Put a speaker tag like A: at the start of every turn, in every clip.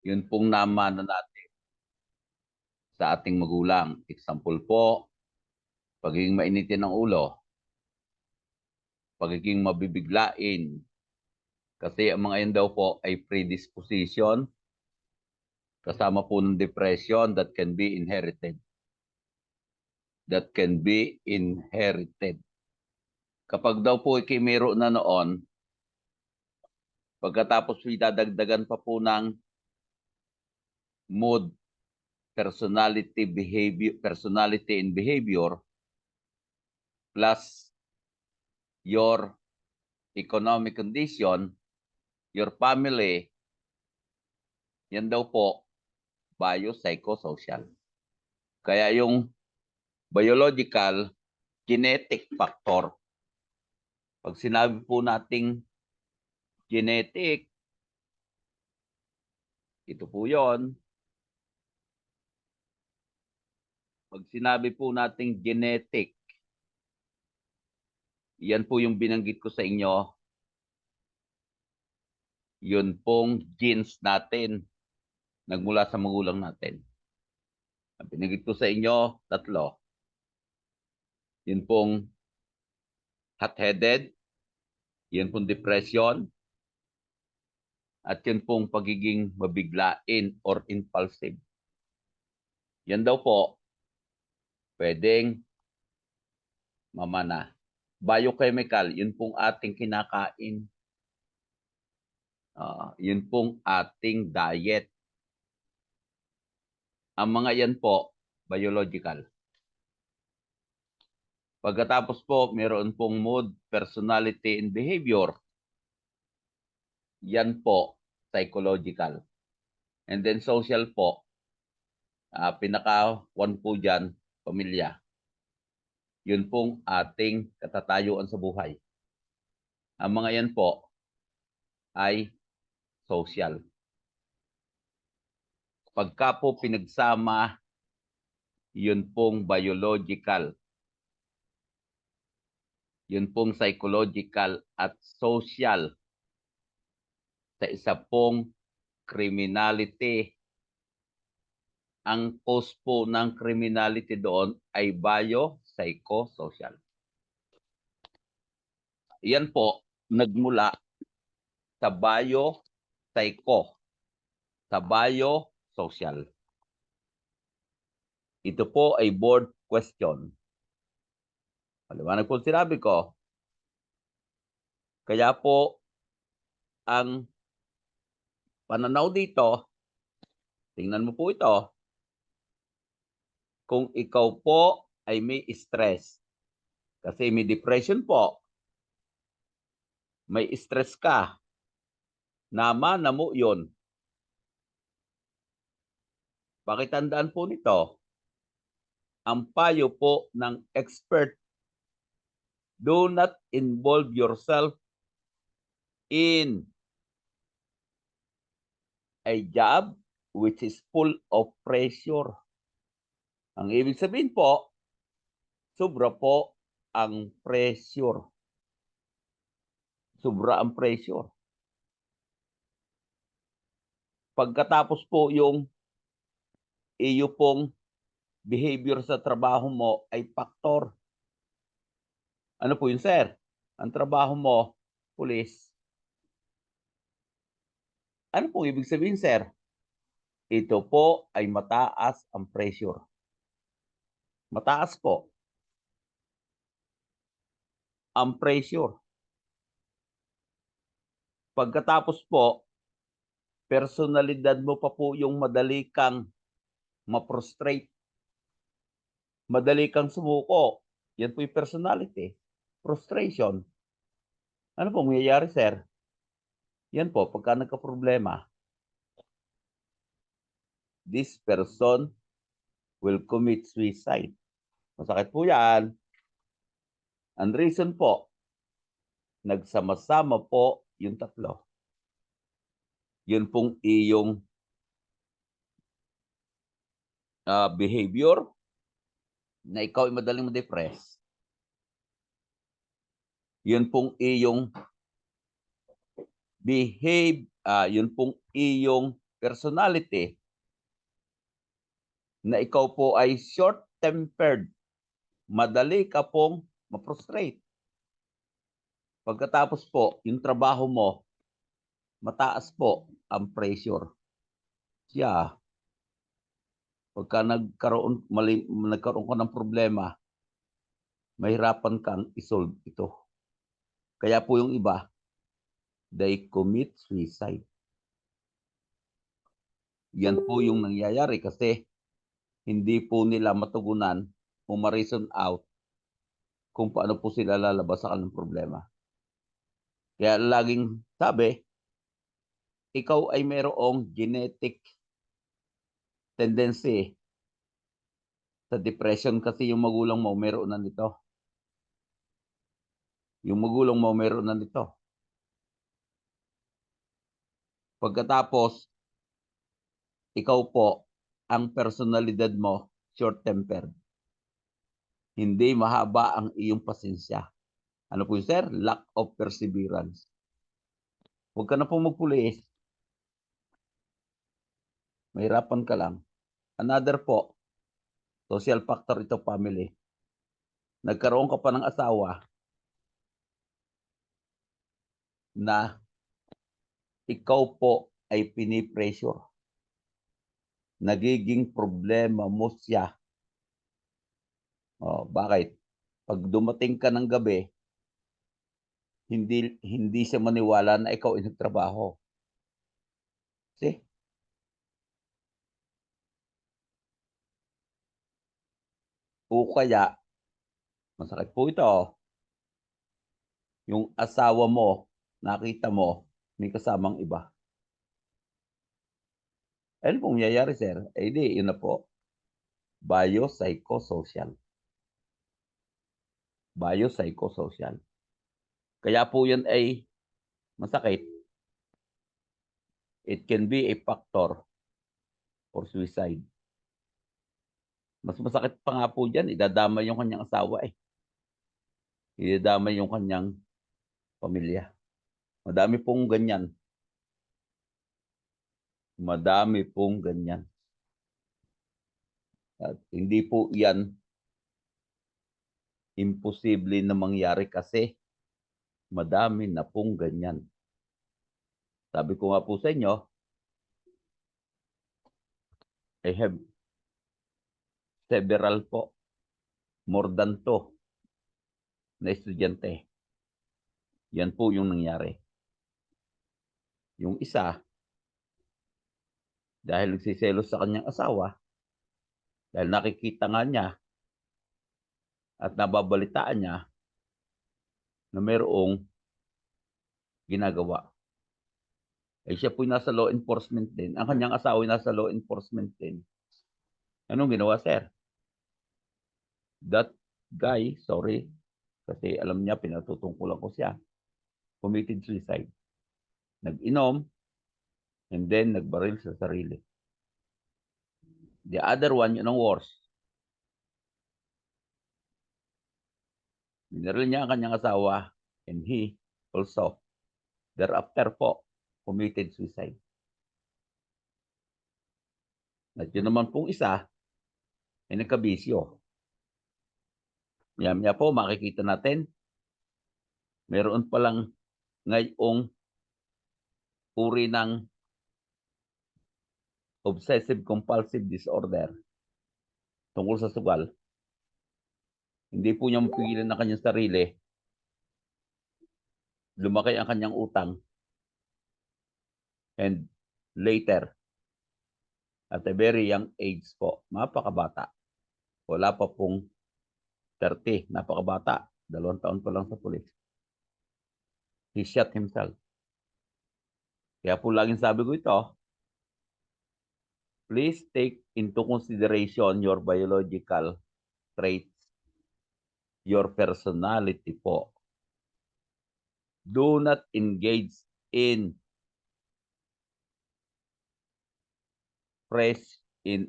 A: Yun pong namana natin sa ating magulang. Example po, pagiging mainitin ng ulo, pagiging mabibiglain, kasi ang mga yan daw po ay predisposition, kasama po ng depression that can be inherited. That can be inherited. Kapag daw po ikimero na noon, pagkatapos idadagdagan pa po ng mood, personality and behavior, plus your economic condition, your family, yan daw po, biopsychosocial. Kaya yung biological, genetic factor, pag sinabi po nating genetic, ito po yon. Pag sinabi po nating genetic, yan po yung binanggit ko sa inyo, yun pong genes natin, nagmula sa magulang natin. Ang binanggit ko sa inyo, 3. Yun pong hot-headed, yun pong depression, at yun pong pagiging mabiglain or impulsive. Yan daw po, pwedeng mamana. Biochemical, yun pong ating kinakain. Yun pong ating diet. Ang mga yan po, biological. Pagkatapos po, meron pong mood, personality, and behavior. Yan po, psychological. And then social po, pinaka-one po dyan, pamilya. Yun pong ating katatayuan sa buhay. Ang mga yan po ay social. Pagka po pinagsama, yun pong biological. Yun pong psychological at social. Sa isa pong criminality. Ang cause po ng criminality doon ay biopsychosocial. Yan po, nagmula sa sa biosocial. Ito po ay board question. Maliwanag po sinabi ko. Kaya po, ang pananaw dito, tingnan mo po ito, kung ikaw po ay may stress, kasi may depression po, may stress ka, namana mo yun. Pakitandaan po nito, ang payo po ng expert, do not involve yourself in a job which is full of pressure. Ang ibig sabihin po, sobra po ang pressure. Sobra ang pressure. Pagkatapos po yung iyo pong behavior sa trabaho mo ay factor. Ano po yun, sir? Ang trabaho mo, pulis. Ano po ibig sabihin, sir? Ito po ay mataas ang pressure. Mataas po ang pressure. Pagkatapos po, personalidad mo pa po yung madali kang ma-frustrate. Madali kang sumuko. Yan po yung personality. Frustration. Ano po mangyayari, sir? Yan po, pagka nagka-problema, this person will commit suicide. Masakit po yan. Ang reason po, nagsama-sama po yung 3. Yun pong iyong behavior na ikaw ay madaling ma-depress. Yun pong iyong yun pong iyong personality na ikaw po ay short-tempered, madali ka pong ma-frustrate. Pagkatapos po, yung trabaho mo, mataas po ang pressure. Siya, pagka nagkaroon ka ng problema, mahirapan kang isolve ito. Kaya po yung iba, they commit suicide. Yan po yung nangyayari kasi hindi po nila matugunan o ma-reason out kung paano po sila lalabas sa kanilang problema. Kaya laging sabi, ikaw ay mayroong genetic tendency sa depression kasi yung magulang mo mayroon na nito. Yung magulang mo mayroon na nito. Pagkatapos, ikaw po, ang personalidad mo, short-tempered. Hindi mahaba ang iyong pasensya. Ano po yun, sir? Lack of perseverance. Huwag ka na po magpulis. Mahirapan ka lang. Another po, social factor ito, family. Nagkaroon ka pa ng asawa na ikaw po ay pinipressure. Nagiging problema mo siya. Oh, bakit? Pag dumating ka ng gabi, hindi siya maniwala na ikaw ay nagtrabaho. See? O kaya, masakit po ito, yung asawa mo, nakita mo, may kasamang iba. Ano pong mangyayari, sir? Eh di, yun na po. Biopsychosocial. Biopsychosocial. Kaya po yan ay masakit. It can be a factor for suicide. Mas masakit pa nga po dyan, idadamay yung kanyang asawa eh. Idadamay yung kanyang pamilya. Madami pong ganyan. Madami pong ganyan. At hindi po yan imposible na mangyari kasi madami na pong ganyan. Sabi ko nga po sa inyo, I have several po, more than 2 na estudyante. Yan po yung nangyari. Yung isa, dahil nagsiselos sa kanyang asawa, dahil nakikita nga niya at nababalitaan niya na mayroong ginagawa. Eh siya po nasa law enforcement din. Ang kanyang asawa ay nasa law enforcement din. Anong ginawa, sir? That guy, sorry, kasi alam niya, pinatutungkulan ko siya, committed suicide. Nag-inom, and then nagbaril sa sarili. The other one, yun ang worse. Binaril niya ang kanyang asawa, and he also, thereafter po, committed suicide. At yun naman pong isa, ay nagkabisyo. Maya po, makikita natin, meron palang ngayong uri ng obsessive-compulsive disorder tungkol sa sugal. Hindi po niya mapigilan ng kanyang sarili. Lumaki ang kanyang utang. And later, at a very young age po, mapakabata. Wala pa pong 30, napakabata. 2 taon pa lang sa pulis. He shot himself. Kaya po laging sabi ko ito, please take into consideration your biological traits, your personality po. Do not engage in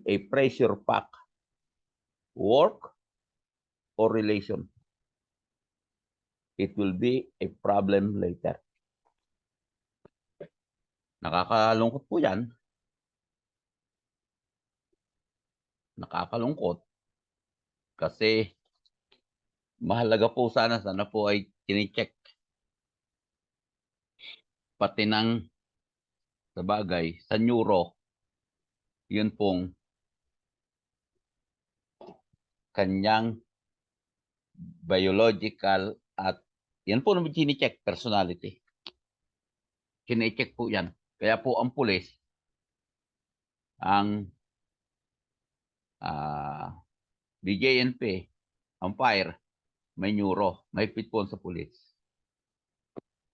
A: a pressure pack work or relation. It will be a problem later. Nakakalungkot po yan. Nakakalungkot kasi mahalaga po sana po ay chine-check. Pati ng sabagay sa neuro, yun pong kanyang biological at yan po naman chine-check, personality. Chine-check po yan. Kaya po ang pulis, ang DJNP, ang fire, may neuro, may fit po sa pulis.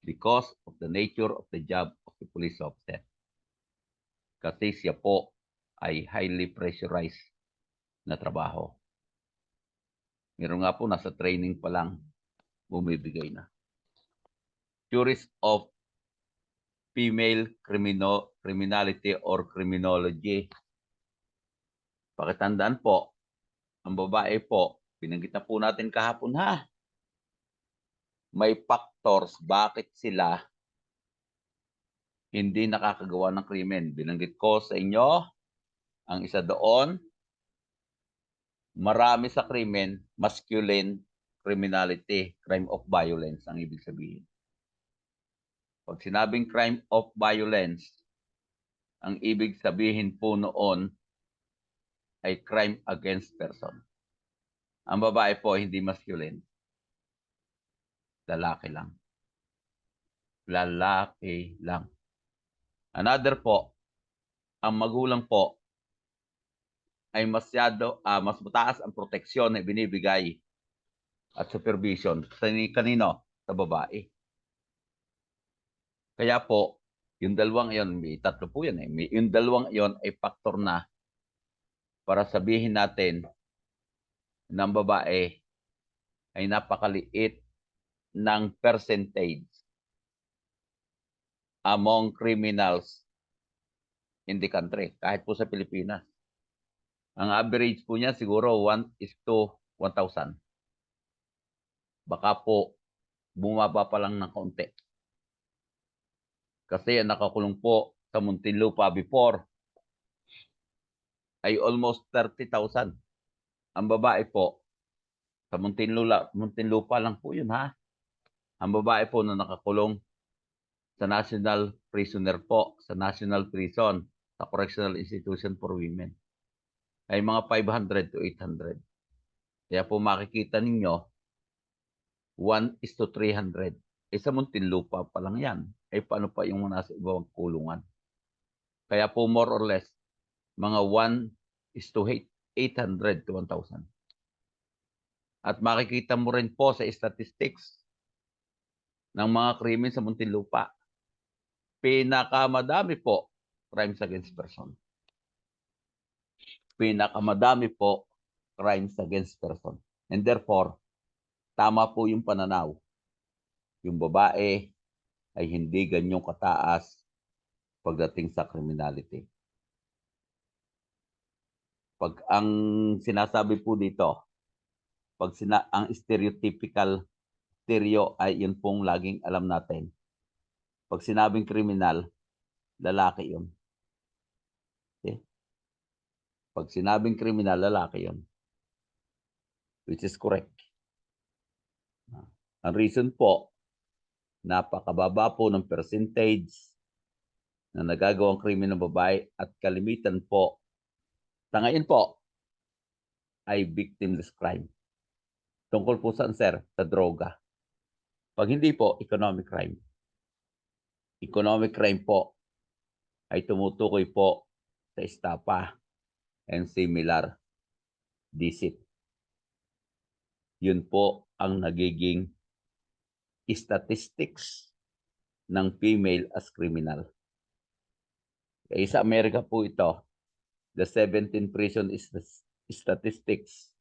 A: Because of the nature of the job of the police officer. Kasi siya po ay highly pressurized na trabaho. Meron nga po, nasa training pa lang, bumibigay na. Theories of female criminality or criminology. Pakitandaan po, ang babae po, binanggit na po natin kahapon ha. May factors bakit sila hindi nakakagawa ng krimen. Binanggit ko sa inyo, ang isa doon, marami sa krimen, masculine criminality, crime of violence ang ibig sabihin. Pag sinabing crime of violence, ang ibig sabihin po noon ay crime against person. Ang babae po hindi masculine. Lalaki lang. Lalaki lang. Another po, ang magulang po ay mas mataas ang proteksyon na binibigay at supervision sa kanino? Sa babae. Kaya po, yung dalawang iyon, may tatlo po yan eh. Yung dalawang iyon ay faktor na para sabihin natin ng babae ay napakaliit ng percentage among criminals in the country, kahit po sa Pilipinas. Ang average po niya siguro 1:1,000. Baka po bumaba pa lang ng kaunti. Kasi ang nakakulong po sa Muntinlupa before ay almost 30,000. Ang babae po, sa Muntinlupa lang po yun ha. Ang babae po na nakakulong sa National Prisoner po, sa National Prison, sa Correctional Institution for Women, ay mga 500 to 800. Kaya po makikita ninyo, 1:300. Sa Muntinlupa pa lang yan. Paano pa yung nasa ibang kulungan? Kaya po more or less, mga 1:800 to 1,000. At makikita mo rin po sa statistics ng mga krimen sa Muntinlupa, pinakamadami po crimes against person. Pinakamadami po crimes against person. And therefore, tama po yung pananaw. Yung babae ay hindi ganyong kataas pagdating sa criminality. Pag ang sinasabi po dito, pag ang stereotypical stereo ay yun pong laging alam natin. Pag sinabing kriminal, lalaki yun. Okay? Pag sinabing kriminal, lalaki yun. Which is correct. Ang reason po, napakababa po ng percentage na nagagawang krimen ng babae at kalimitan po, sa ngayon po, ay victimless crime. Tungkol po saan, sir? Sa droga. Pag hindi po, economic crime. Economic crime po ay tumutukoy po sa estapa and similar deceit. Yun po ang nagiging statistics ng female as criminal. Kaya sa Amerika po ito, the 17 prison is the statistics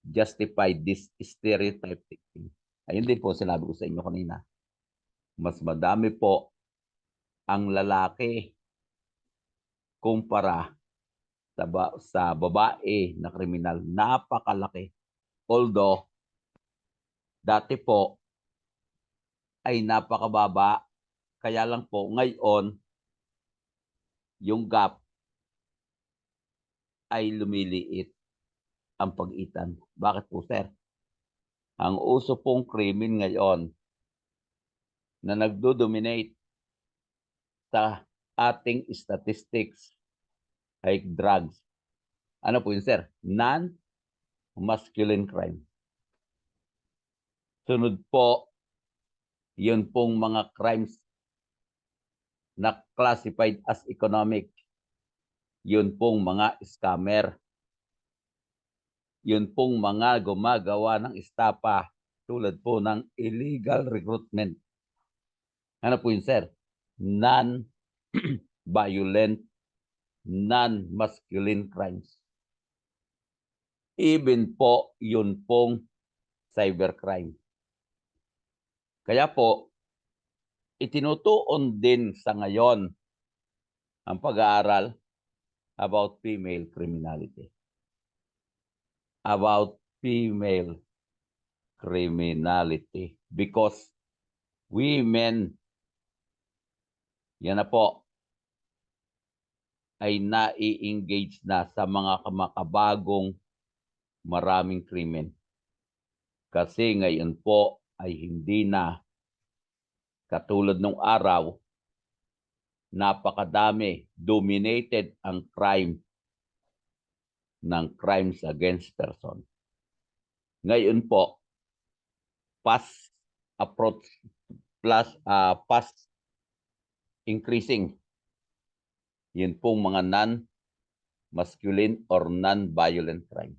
A: justify this stereotype thinking. Ayun din po sinabi ko sa inyo kanina. Mas madami po ang lalaki kumpara sa babae na kriminal. Napakalaki. Although, dati po ay napakababa. Kaya lang po, ngayon, yung gap ay lumiliit ang pagitan. Bakit po, sir? Ang uso pong krimen ngayon na nagdo-dominate sa ating statistics ay drugs. Ano po yun, sir? Non-masculine crime. Sunod po, yun pong mga crimes na classified as economic. Yun pong mga scammer. Yun pong mga gumagawa ng estapa tulad po ng illegal recruitment. Ano po yun, sir? Non-violent, non-masculine crimes. Even po, yun pong cybercrime. Kaya po, itinutuon din sa ngayon ang pag-aaral about female criminality. About female criminality. Because women, yan na po, ay nai-engage na sa mga makabagong maraming krimen. Kasi ngayon po ay hindi na katulad nung araw, napakadami, dominated ang crime ng crimes against person. Ngayon po, fast approach plus fast increasing. Yun pong mga non-masculine or non-violent crimes.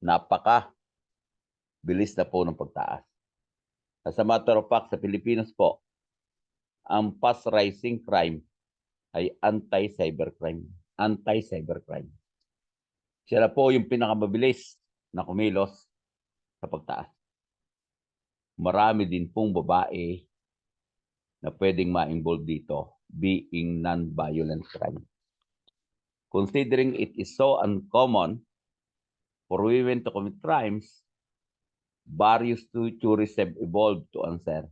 A: Napaka bilis na po ng pagtaas. As a matter of fact, sa Pilipinas po, ang fast rising crime ay anti-cybercrime. Anti-cybercrime. Sila po yung pinakamabilis na kumilos sa pagtaas. Marami din pong babae na pwedeng ma-involve dito, being non-violent crime. Considering it is so uncommon for women to commit crimes, various theories have evolved to answer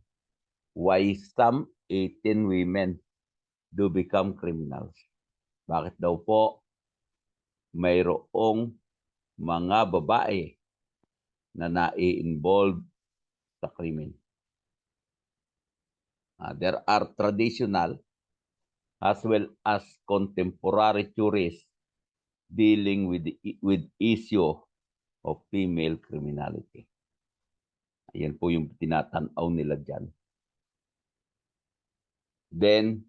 A: why some 18 women do become criminals. Bakit daw po mayroong mga babae na nai-involve sa krimen? There are traditional as well as contemporary theories dealing with issue of female criminality. Ayan po yung tinatanaw nila dyan. Then,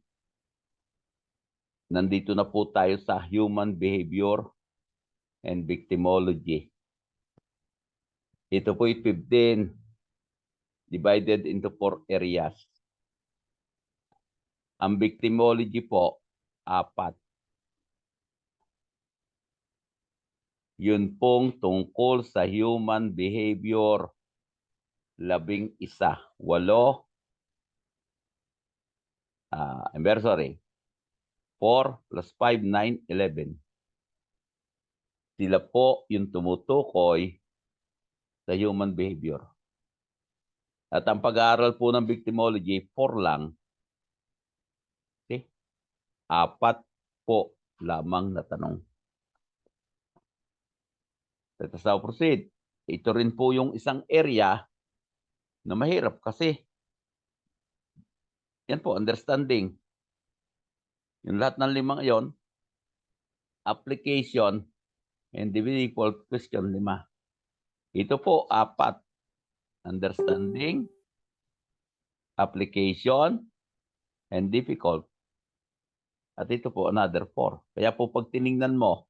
A: nandito na po tayo sa human behavior and victimology. Ito po yung 15 divided into 4 areas. Ang victimology po, 4. Yun pong tungkol sa human behavior, 11. 8. Sorry. 4 plus 5, 9, 11. Sila po yung tumutukoy sa human behavior. At ang pag-aaral po ng victimology, 4 lang. Okay? 4 po lamang na tanong. Let us now proceed. Ito rin po yung isang area na mahirap kasi yan po, understanding. Yung lahat ng 5 yon, application, individual question 5. Ito po, 4. Understanding, application, and difficult. At ito po, another 4. Kaya po pag tiningnan mo,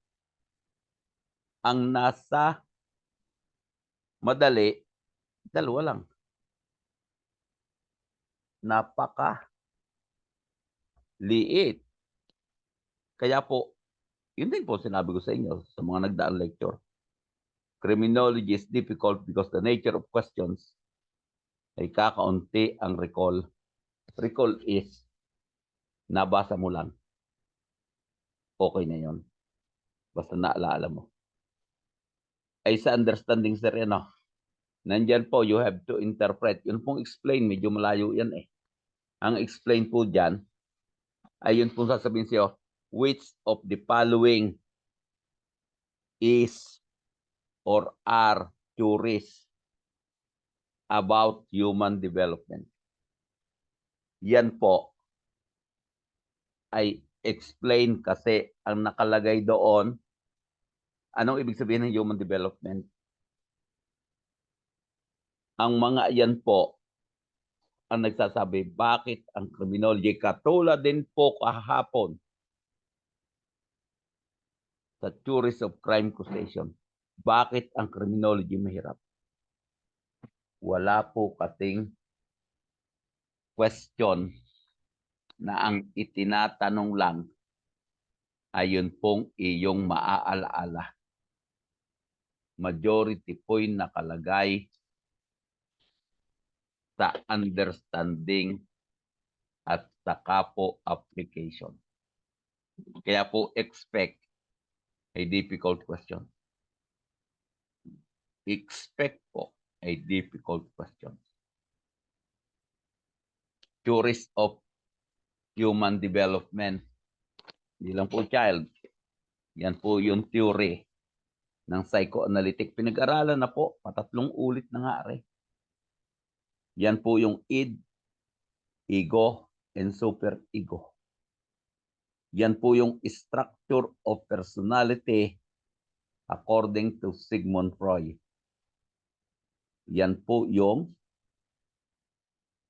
A: ang nasa madali, 2 lang. Napaka liit. Kaya po, yun din po sinabi ko sa inyo sa mga nagdaang lecture. Criminology is difficult because the nature of questions ay kakaunti ang recall. Recall is nabasa mo lang. Okay na yun. Basta naalala mo. Ay sa understanding, sir, ano? Nandyan po, you have to interpret. Yun pong explain, medyo malayo yan eh. Ang explain po dyan, ay yun pong sasabihin siyo, which of the following is or are theories about human development. Yan po ay explain kasi ang nakalagay doon. Anong ibig sabihin ng human development? Ang mga yan po ang nagsasabi bakit ang criminology, katulad din po kahapon sa theories of crime causation, bakit ang criminology mahirap? Wala po kasing question na ang itinatanong lang ayun pong iyong maaalaala. Majority po yung nakalagay sa understanding at saka po application. Kaya po expect a difficult question. Expect po a difficult question. Theories of human development. Hindi lang po child. Yan po yung theory ng psychoanalytic. Pinag-aralan na po, patatlong ulit na nga rin. Yan po yung id, ego, and superego. Yan po yung structure of personality according to Sigmund Freud. Yan po yung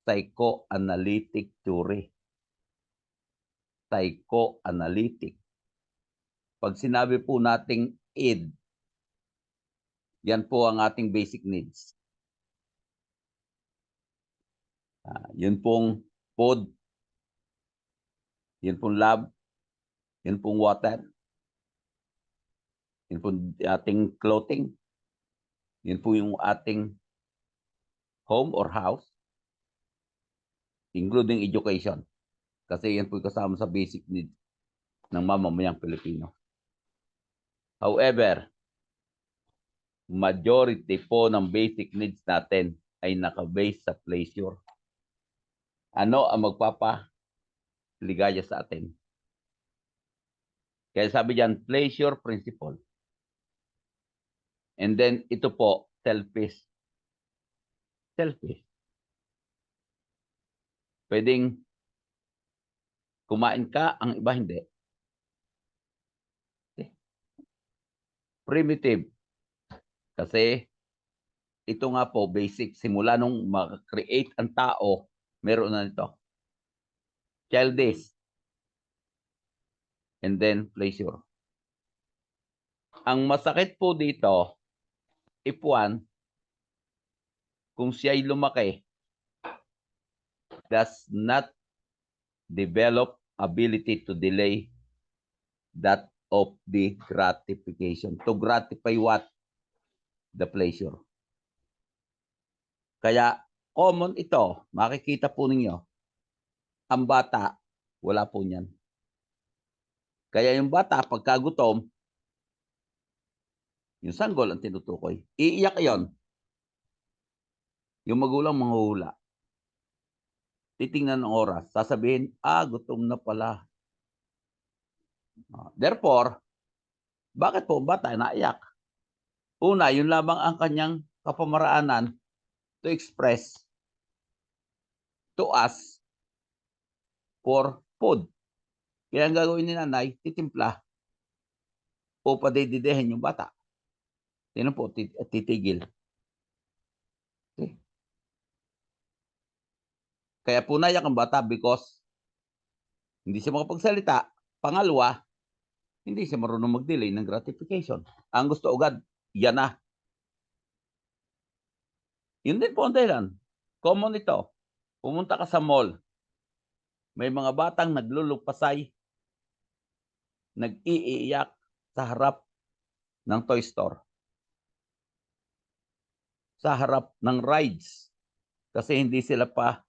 A: psychoanalytic theory. Psychoanalytic. Pag sinabi po nating id, yan po ang ating basic needs. Yun pong food, yun pong love, yun pong water, yun pong ating clothing, yun po yung ating home or house, including education. Kasi yan po kasama sa basic needs ng mamamayang Pilipino. However, majority po ng basic needs natin ay nakabase sa pleasure. Ano ang magpapaligaya sa atin? Kaya sabi diyan, pleasure principle. And then ito po, selfish. Selfish. Pwedeng kumain ka, ang iba hindi. Primitive. Kasi ito nga po, basic. Simula nung mag-create ang tao, meron na nito. Childish. And then pleasure. Ang masakit po dito, if one, kung siya'y lumaki, does not develop ability to delay that of the gratification. To gratify what? The pleasure. Kaya common ito, makikita po ninyo, ang bata, wala po niyan. Kaya yung bata, pagka gutom, yung sanggol ang tinutukoy. Iiyak yon. Yung magulang manghuhula. Titingnan ng oras. Sasabihin, gutom na pala. Therefore, bakit po ang bata naiyak? Una, yun lamang ang kanyang kapamaraanan to express to us for food. Kaya ang gagawin ni nanay, titimpla o padididehin yung bata. Tinan po, titigil. Okay. Kaya po naiyak ang bata because hindi siya makapagsalita. Pangalawa, hindi siya marunong mag-delay ng gratification. Ang gusto agad, yan na. Yun din po ang dahilan. Common ito. Pumunta ka sa mall. May mga batang naglulupasay, nag-iiyak sa harap ng toy store. Sa harap ng rides. Kasi hindi sila pa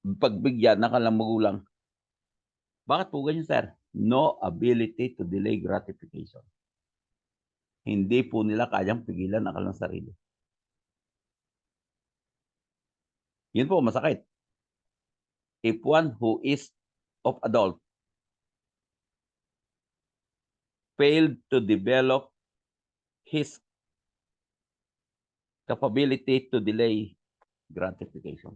A: pagbigyan ng kanilang magulang. Bakit po ganyan, sir? No ability to delay gratification. Hindi po nila kayang pigilan ang kanilang sarili. Yun po, masakit. If one who is of adult failed to develop his capability to delay gratification.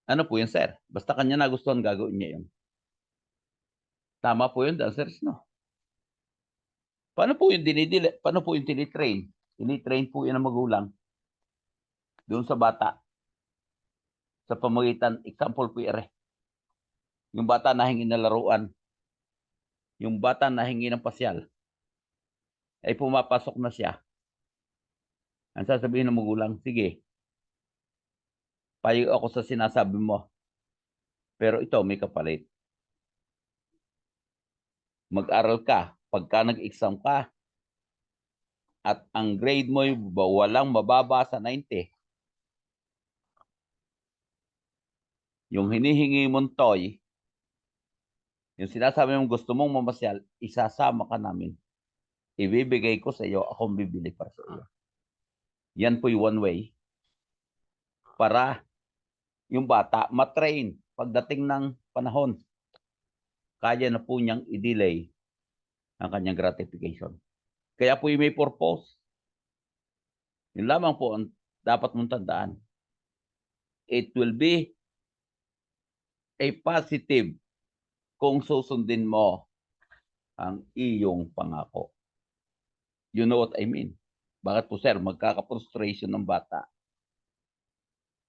A: Ano po yun, sir? Basta kanya nagustuhan, gagawin niya yun. Tama po yun, the answer is no. Paano po yung paano po yung tinitrain? Tinitrain po yun ng magulang doon sa bata. Sa pamagitan, example po ere. Yung bata nahingi na laruan, yung bata nahingi ng pasyal, ay pumapasok na siya. Ang sasabihin ng magulang, sige, payag ako sa sinasabi mo, pero ito may kapalit. Mag-aral ka, pagka nag-exam ka, at ang grade mo walang mababa sa 90, yung hinihingi mong toy, yung sinasabi mong gusto mong mamasyal, isasama ka namin. Ibibigay ko sa iyo, akong bibili para sa iyo. Yan po yung one way para yung bata matrain pagdating ng panahon. Kaya na po niyang i-delay ang kanyang gratification. Kaya po yung may purpose. Yun lamang po ang dapat mong tandaan. It will be a positive kung susundin mo ang iyong pangako. You know what I mean? Bakit po, sir? Magkaka-frustration ng bata.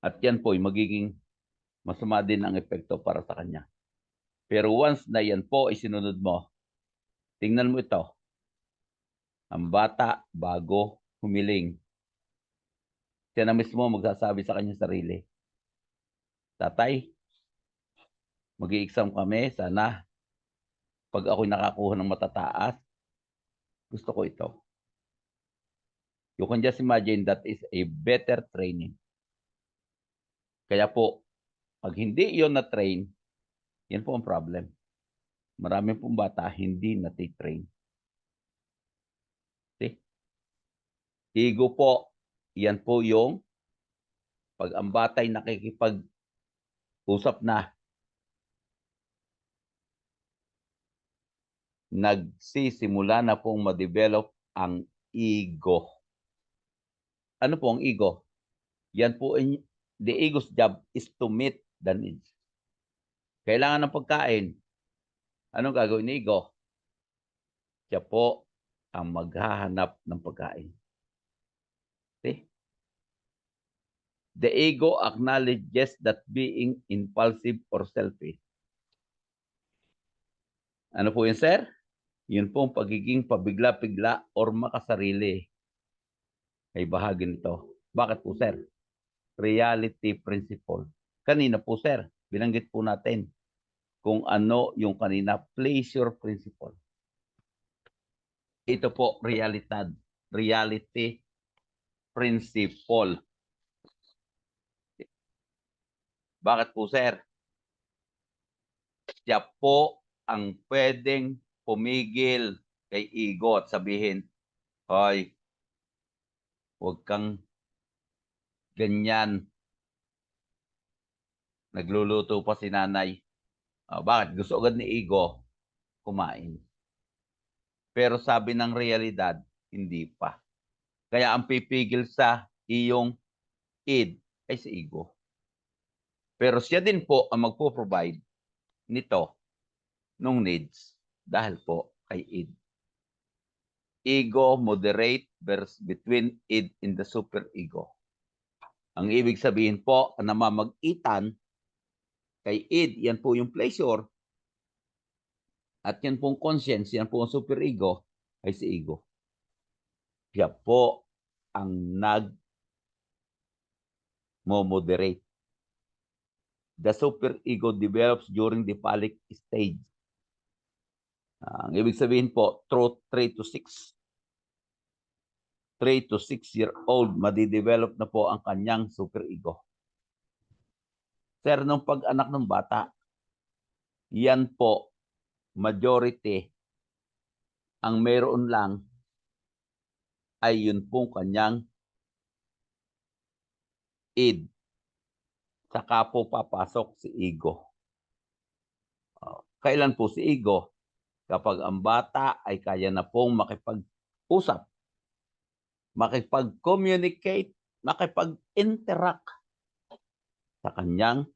A: At yan po, magiging masama din ang epekto para sa kanya. Pero once na yan po ay sinunod mo, tingnan mo ito. Ang bata, bago humiling, siya na mismo magsasabi sa kanyang sarili, tatay, mag-i-exam kami, sana pag ako'y nakakuha ng matataas, gusto ko ito. You can just imagine that is a better training. Kaya po, pag hindi yon na-train, yan po ang problem. Maraming pong bata hindi nati-train. See? Ego po, yan po yung pag ang bata'y nakikipag-usap na, nagsisimula na pong ma-develop ang ego. Ano po ang ego? Yan po, the ego's job is to meet the needs. Kailangan ng pagkain. Anong gagawin ni ego? Siya po ang maghahanap ng pagkain. See? The ego acknowledges that being impulsive or selfish. Ano po yun, sir? Yun po ang pagiging pabigla-bigla or makasarili. Ay bahagi nito. Bakit po, sir? Reality principle. Kanina po, sir, binanggit po natin kung ano yung kanina pleasure principle. Ito po, reality principle. Bakit po, sir? Siya po ang pwedeng pumigil kay ego at sabihin, hoy, huwag kang ganyan. Nagluluto pa si nanay. Bakit? Gusto agad ni ego kumain. Pero sabi ng realidad, hindi pa. Kaya ang pipigil sa iyong id ay si ego. Pero siya din po ang magpo-provide nito nung needs dahil po kay id. Ego moderate between id and the super ego. Ang ibig sabihin po, na namamag-itan kay id, yan po yung pleasure. At yan pong conscience, yan po ang super ego, ay si ego. Siya po ang nag-moderate. The super ego develops during the phallic stage. Ang ibig sabihin po, through 3 to 6. 3 to 6-year-old, madidevelop na po ang kanyang super ego. Sir, nung pag-anak ng bata, yan po, majority, ang meron lang ay yun pong kanyang id. Saka po papasok si ego. Kailan po si ego? kapag ang bata ay kaya na pong makipag-usap, makipag-communicate, makipag-interact sa kanyang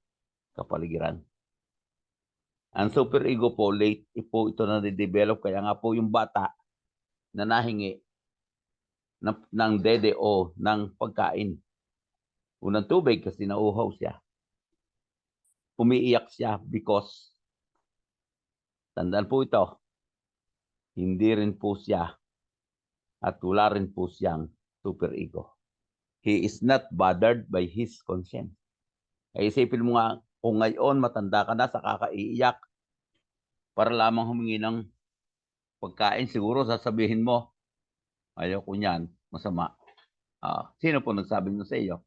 A: kapaligiran. Ang superego po, late po ito na-develop, kaya nga po yung bata na nahingi ng dede o ng pagkain. Unang tubig kasi nauhaw siya. Umiiyak siya because, tandaan po ito, hindi rin po siya at wala rin po siyang superego. He is not bothered by his conscience. Ay isipin mo nga, kung ngayon matanda ka na sa kakaiiyak, para lamang humingi ng pagkain, siguro sasabihin mo, ayaw ko niyan, masama. Sino po nagsabi nyo sa iyo?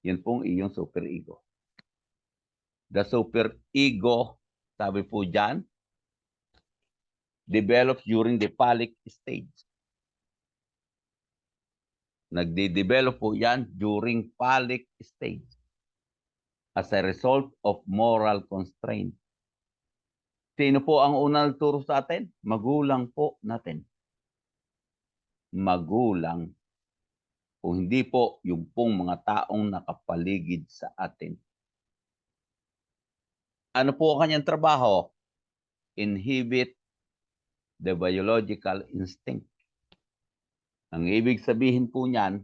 A: Yun pong iyong superego. The superego, sabi po dyan, develops during the phallic stage. Nagde-develop po yan during phallic stage as a result of moral constraint. Sino po ang unang nagturo sa atin? Magulang po natin. Magulang. Kung hindi po, yung pong mga taong nakapaligid sa atin. Ano po ang kanyang trabaho? Inhibit the biological instinct. Ang ibig sabihin po niyan,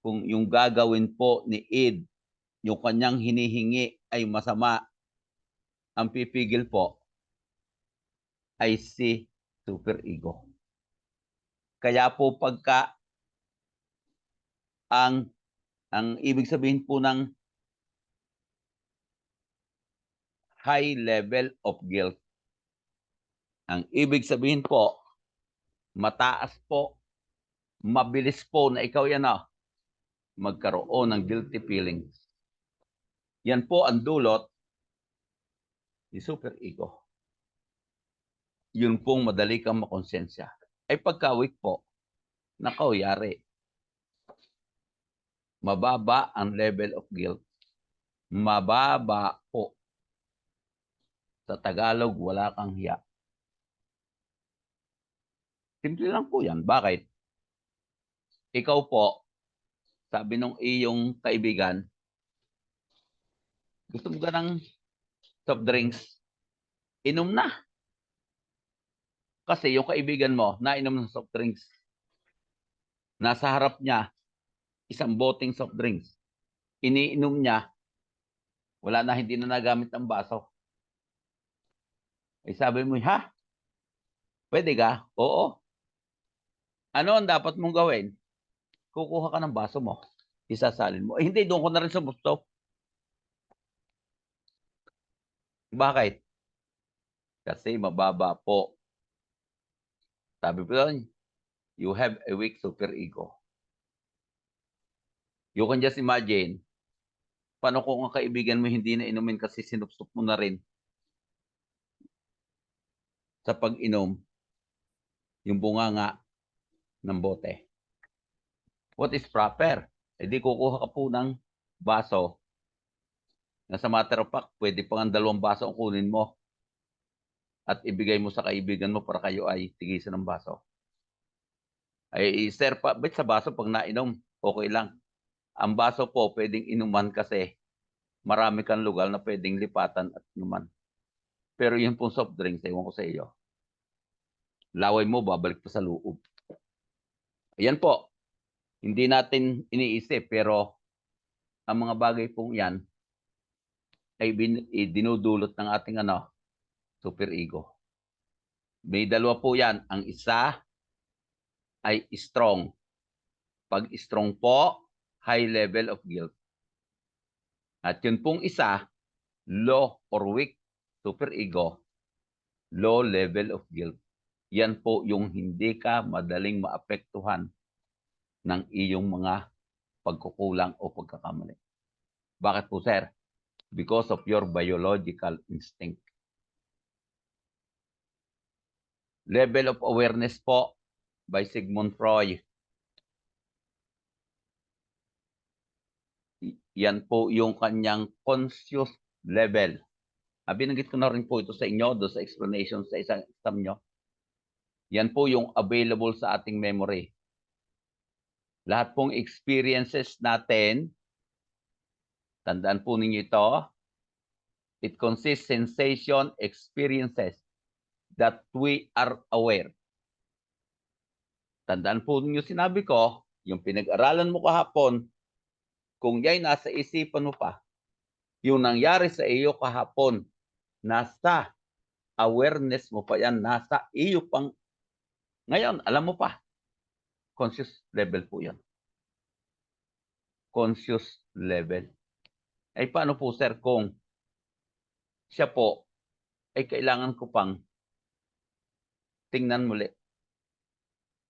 A: kung yung gagawin po ni Ed, yung kanyang hinihingi ay masama, ang pipigil po ay si superego. Kaya po pagka ang ibig sabihin po ng high level of guilt, ang ibig sabihin po, mataas po, mabilis po na ikaw yan magkaroon ng guilty feelings. Yan po ang dulot ni superego. Yun pong madali kang makonsensya. Ay pagka-weak po, yari. Mababa ang level of guilt. Mababa po. Sa Tagalog, wala kang hiya. Simple lang po yan. Bakit? Ikaw po, sabi nung iyong kaibigan, gusto mo ka ng soft drinks, inom na. Kasi yung kaibigan mo, nainom ng soft drinks. Nasa harap niya, isang boteng soft drinks. Iniinom niya, wala na, hindi na nagamit ang baso. Ay sabi mo, ha? Pwede ka? Oo. Ano ang dapat mong gawin? Kukuha ka ng baso mo. Isasalin mo. Hindi, doon ko na rin sa gusto. Bakit? Kasi mababa po. Sabi po yun, you have a weak superego. You can just imagine, paano kung ang kaibigan mo hindi na inumin kasi sinupsup mo na rin sa pag-inom yung bunganga ng bote. What is proper? E di kukuha ka po ng baso na sa matter of fact, pwede pang 2 baso ang kunin mo at ibigay mo sa kaibigan mo para kayo ay tigisan ng baso. Ay, sir, bit sa baso pag nainom, okay lang. Ang baso po pwedeng inuman kasi marami kang lugar na pwedeng lipatan at inuman. Pero yun pong soft drinks, ewan ko sa iyo. Laway mo, babalik pa sa loob. Ayan po. Hindi natin iniisip, pero ang mga bagay pong yan ay dinudulot ng ating superego. May dalawa po yan. Ang isa ay strong. Pag strong po, high level of guilt. At yun pong isa, low or weak superego, low level of guilt. Yan po yung hindi ka madaling maapektuhan ng iyong mga pagkukulang o pagkakamali. Bakit po, sir? Because of your biological instinct. Level of awareness po by Sigmund Freud. Yan po yung kanyang conscious level Binanggit ko na rin po ito sa inyo doon sa explanation sa isang exam nyo. Yan po yung available sa ating memory. Lahat pong experiences natin, tandaan po ninyo ito, it consists sensation experiences that we are aware. Tandaan po ninyo sinabi ko, yung pinag-aralan mo kahapon, kung yan nasa isipan mo pa, yung nangyari sa iyo kahapon, nasa awareness mo pa yan, nasa iyo pang, ngayon, alam mo pa, conscious level po yan. Conscious level. Ay paano po sir kung siya po ay kailangan ko pang tingnan muli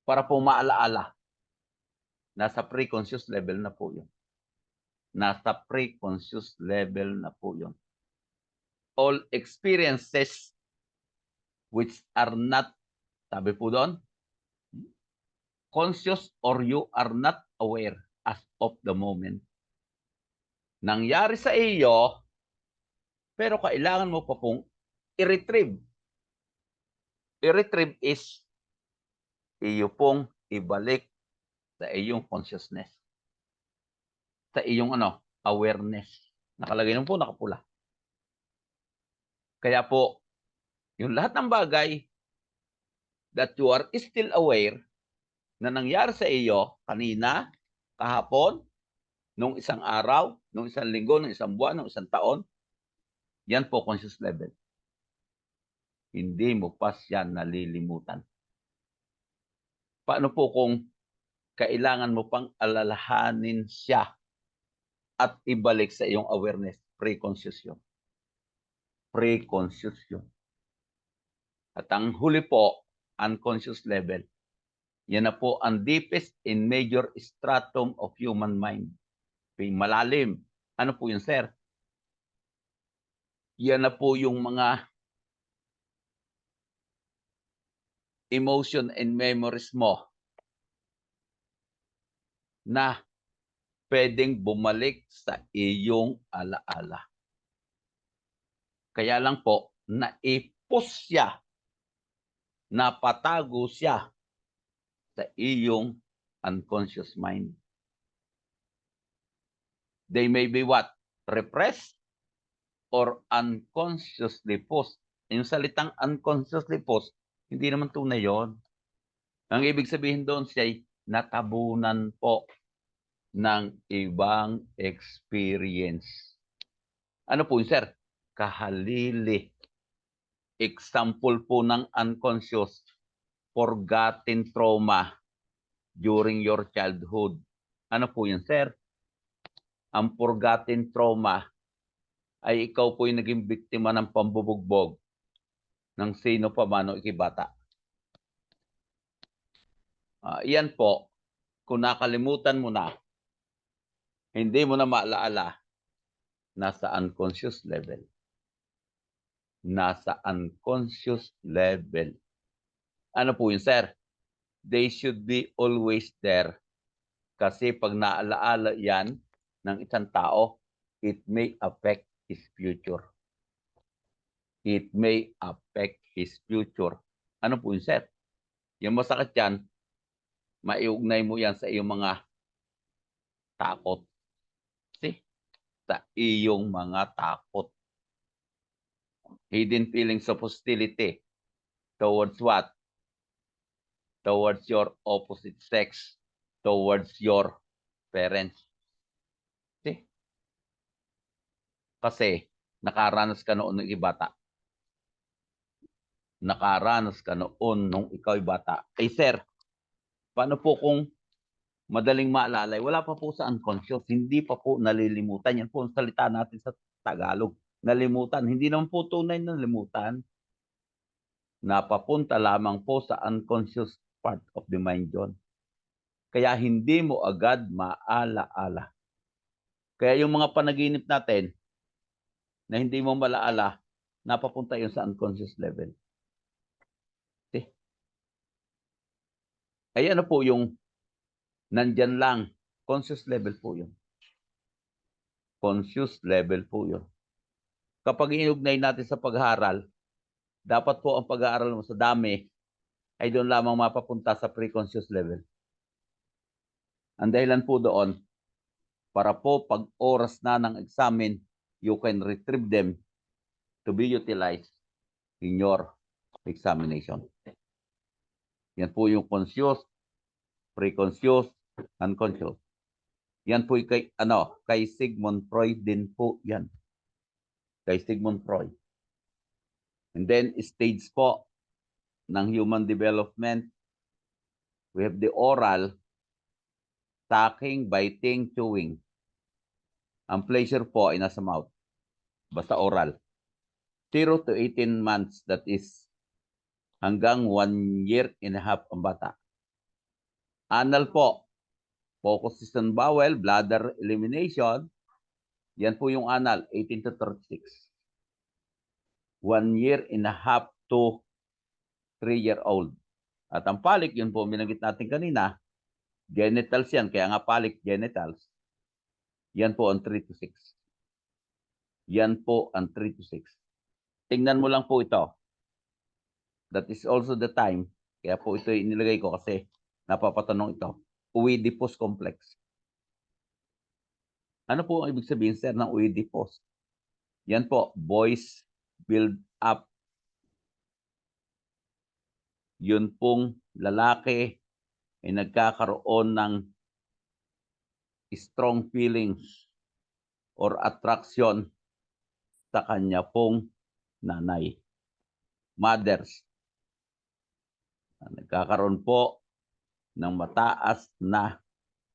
A: para po maalaala. Nasa pre-conscious level na po yun. Nasa pre-conscious level na po yun. All experiences which are not, sabi po doon, conscious or you are not aware as of the moment. Nangyari sa iyo, pero kailangan mo pa pong i-retrieve. I-retrieve is iyo pong ibalik sa iyong consciousness. Sa iyong awareness. Nakalagay naman po, nakapula. Kaya po, yung lahat ng bagay that you are still aware na nangyari sa iyo kanina, kahapon, nung isang araw, nung isang linggo, nung isang buwan, nung isang taon, yan po conscious level. Hindi mo pa siya nalilimutan. Paano po kung kailangan mo pang alalahanin siya at ibalik sa iyong awareness? Pre-conscious yun. Pre-conscious yun. At ang huli po, unconscious level. Yan na po ang deepest and major stratum of human mind. Okay, malalim. Ano po yun, sir? Yan na po yung mga emotion and memories mo na pwedeng bumalik sa iyong alaala. Kaya lang po, naipos siya, napatago siya sa iyong unconscious mind. They may be what? Repressed or unconsciously post. Yung salitang unconsciously post, hindi naman tunay yun. Ang ibig sabihin doon siya natabunan po ng ibang experience. Ano po yun, sir? Kahalili. Example po ng unconscious, forgotten trauma during your childhood. Ano po yun, sir? Ang forgotten trauma ay ikaw po yung naging biktima ng pambubugbog ng sino pa man o ikibata. Iyan po, kung nakalimutan mo na, hindi mo na maalaala, nasa unconscious level. Nasa unconscious level. Ano po yun, sir? They should be always there. Kasi pag naalaala yan ng isang tao, it may affect his future. It may affect his future. Ano po yun, sir? Yung masakit yan, maiugnay mo yan sa iyong mga takot. See? Sa iyong mga takot. Hidden feelings of hostility towards what? Towards your opposite sex. Towards your parents. See? Kasi nakaranas ka noon ng ibata. Nakaranas ka noon nung ikaw ay bata. Eh sir, paano po kung madaling maalala? Wala pa po sa unconscious. Hindi pa po nalilimutan. Yan po ang salita natin sa Tagalog. Nalimutan. Hindi naman po tunay na nalimutan. Napapunta lamang po sa unconscious part of the mind yun. Kaya hindi mo agad maalaala. Kaya yung mga panaginip natin na hindi mo malaala, napapunta yun sa unconscious level. Okay? Ay ano po yung nandyan lang, conscious level po yun. Conscious level po yun. kapag inugnay natin sa pag-aaral, dapat po ang pag-aaral mo sa dami ay doon lamang mapapunta sa preconscious level. Ang dahilan po doon, para po pag oras na ng examen, you can retrieve them to be utilized in your examination. Yan po yung conscious, preconscious, unconscious. Yan po kay Sigmund Freud din po yan. Kay Sigmund Freud. And then stage po ng human development, we have the oral, sucking, biting, chewing. Ang pleasure po ay nasa mouth. Basta oral. 0 to 18 months, that is hanggang 1 year and a half ang bata. Anal po, focuses on bowel, bladder elimination. Yan po yung anal, 18 to 36. 1 year and a half to 3-year-old. At ang palik, yun po binanggit natin kanina, genitals yan, kaya nga palik, genitals. Yan po ang 3 to 6. Yan po ang 3 to 6. Tingnan mo lang po ito. That is also the time. Kaya po ito inilagay ko kasi napapatanong ito. Oedipus complex. Ano po ang ibig sabihin, sir, ng Oedipus? Yan po, boys build up. Yun pong lalaki ay nagkakaroon ng strong feelings or attraction sa kanya pong nanay. Mothers. Nagkakaroon po ng mataas na,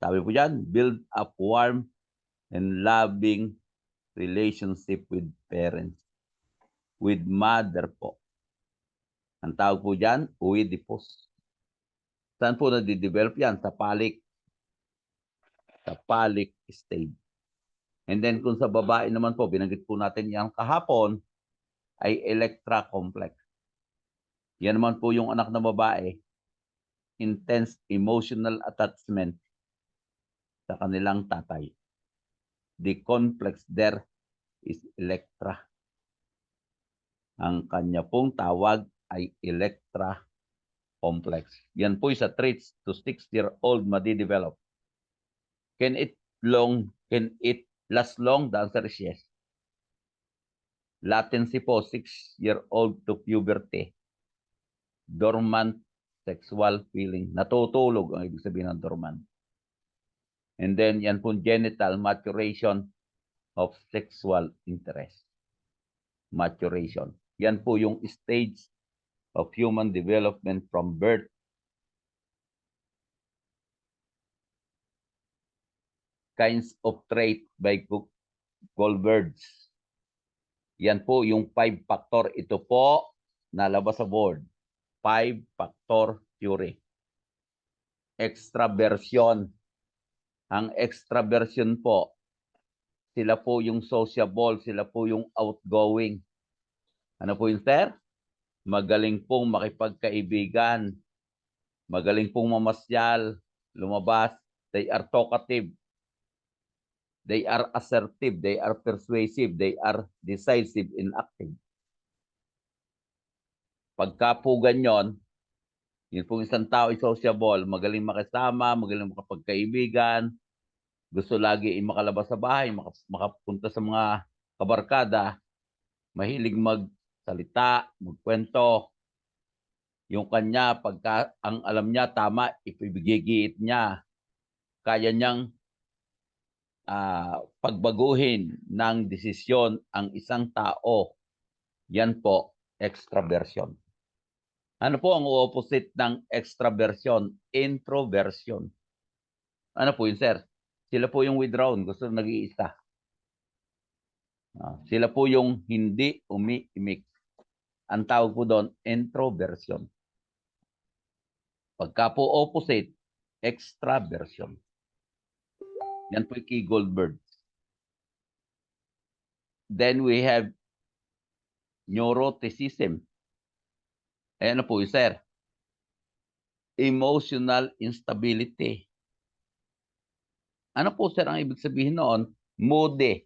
A: sabi po dyan, build up warm and loving relationship with parents. With mother po. Ang tawag po dyan, Oedipus. Saan po nadidevelop yan? Sa palik. Sa palik stage. And then kung sa babae naman po, binanggit po natin yan kahapon, ay Electra complex. Yan naman po yung anak na babae, intense emotional attachment sa kanilang tatay. The complex there is Electra. Ang kanya pong tawag ay Electra complex. Yan po sa traits to 6-year-old madidevelop. Can it last long? The answer is yes. Latency po, 6-year-old to puberty. Dormant sexual feeling. Natutulog ang ibig sabihin ng dormant. And then, yan po genital maturation of sexual interest. Maturation. Yan po yung stage of human development from birth. Kinds of trait by Goldbergs. Yan po yung 5 factor. Ito po, nalabas sa board. 5-factor theory. Extraversion. Ang extraversion po, sila po yung sociable, sila po yung outgoing. Ano po yun, sir? Magaling pong makipagkaibigan. Magaling pong mamasyal, lumabas. They are talkative. They are assertive. They are persuasive. They are decisive in acting. Pagka po ganyan, yun pong isang tao ay sociable, magaling makisama, magaling makapagkaibigan, gusto lagi makalabas sa bahay, makapunta sa mga kabarkada, mahilig magsalita, magkwento. Yung kanya, pagka ang alam niya tama, ipigigiit niya. Kaya niyang pagbaguhin ng desisyon ang isang tao. Yan po, extraversion. Ano po ang opposite ng extraversion? Introversion. Ano po yun, sir? Sila po yung withdrawn, gusto nag-iisa. Sila po yung hindi umiimik. Ang tawag po doon, introversion. Pagka po opposite, extraversion. Yan po yung key Goldberg. Then we have neuroticism. Ayan na po yun, sir. Emotional instability. Ano po, sir, ang ibig sabihin noon? Moody.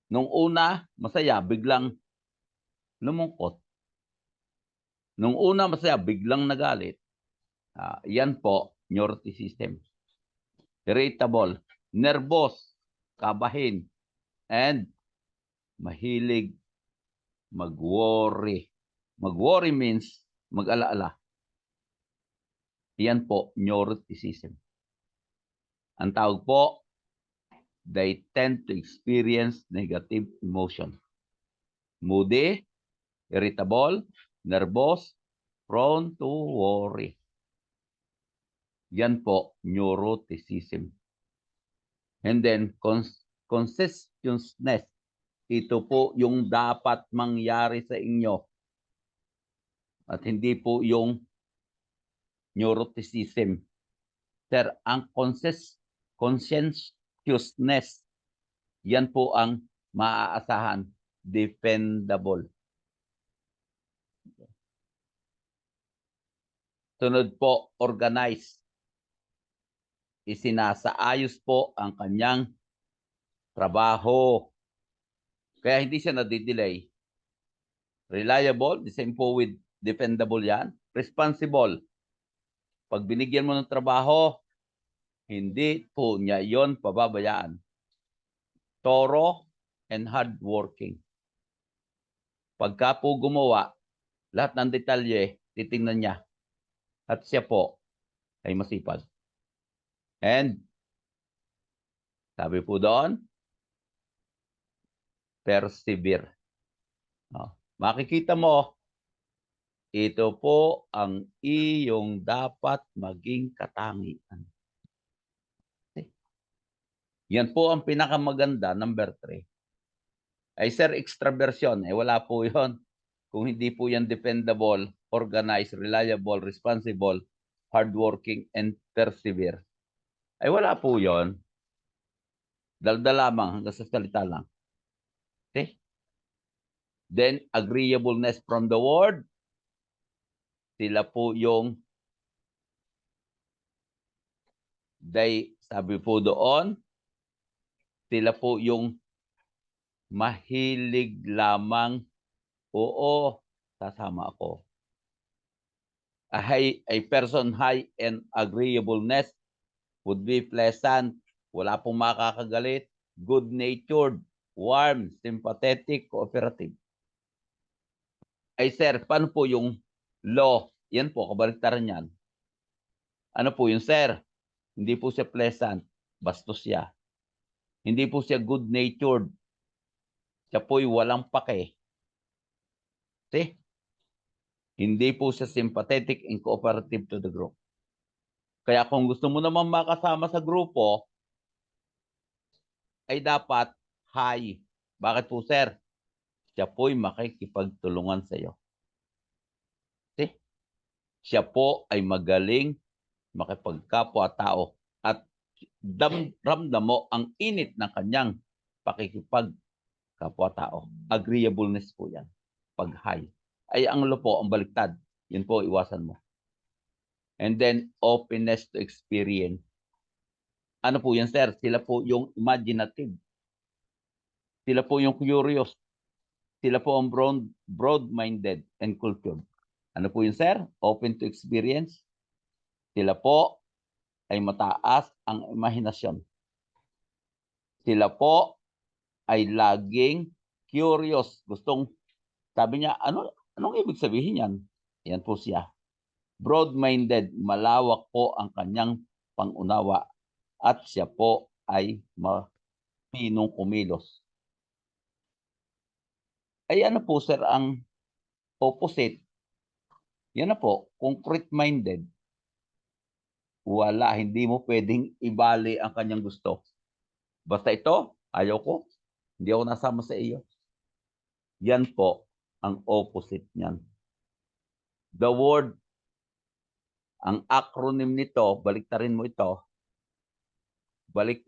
A: Nung una, masaya, biglang lumungkot. Nung una, masaya, biglang nagalit. Yan po, neuroticism. Irritable, nervous, kabahin, and mahilig mag-worry. Mag-worry means mag-alaala. Yan po, neuroticism. Ang tawag po, they tend to experience negative emotion. Moody, irritable, nervous, prone to worry. Yan po, neuroticism. And then, consciousness. Ito po yung dapat mangyari sa inyo. At hindi po yung neuroticism. Sir, ang conscientiousness, yan po ang maaasahan, dependable. Sunod po, organize. Isinasaayos po ang kanyang trabaho. Kaya hindi siya nadidelay. Reliable, the same po with dependable yan. Responsible. Pag binigyan mo ng trabaho, hindi po niya yon pababayaan. Thorough and hardworking. Pagka po gumawa, lahat ng detalye, titingnan niya. At siya po ay masipag. And, sabi po doon, persevere. Makikita mo, ito po ang iyong dapat maging katangian. Yan po ang pinakamaganda, number 3. Ay sir, extraversion. Wala po yon. Kung hindi po yan dependable, organized, reliable, responsible, hardworking, and persevere. Ay wala po yon. Daldal lamang hanggang sa salita lang. Okay? Then, agreeableness from the word. Sila po yung sabi po doon, sila po yung mahilig lamang, oo, sasama ako. A person high in agreeableness would be pleasant, wala pong makakagalit, good-natured, warm, sympathetic, cooperative. Ay sir, paano po yung law? Yan po, kabaliktaran yan. Ano po yung sir? Hindi po siya pleasant, bastos siya. Hindi po siya good-natured. Siya po'y walang pake. See? Hindi po siya sympathetic and cooperative to the group. Kaya kung gusto mo naman makasama sa grupo, ay dapat high. Bakit po sir? Siya po'y makikipagtulungan sa iyo. See? Siya po ay magaling makipagkapwa-tao at ramdam mo ang init ng kanyang pakikipagkapwa-tao. Agreeableness po yan. Pag high. Ay ang po, ang baliktad. Yun po, iwasan mo. And then, openness to experience. Ano po yan, sir? Sila po yung imaginative. Sila po yung curious. Sila po ang broad-minded and cultured. Ano po yun, sir? Open to experience. Sila po ay mataas ang imahinasyon. Sila po ay laging curious. Sabi niya, anong ibig sabihin yan? Yan po siya. Broad-minded, malawak po ang kanyang pangunawa. At siya po ay mapinong kumilos. Ay ano po sir ang opposite? Yan na po, concrete-minded. Wala, hindi mo pwedeng ibali ang kanyang gusto. Basta ito, ayaw ko. Hindi ako nasama sa iyo. Yan po ang opposite niyan. The word, ang acronym nito, baliktarin mo ito.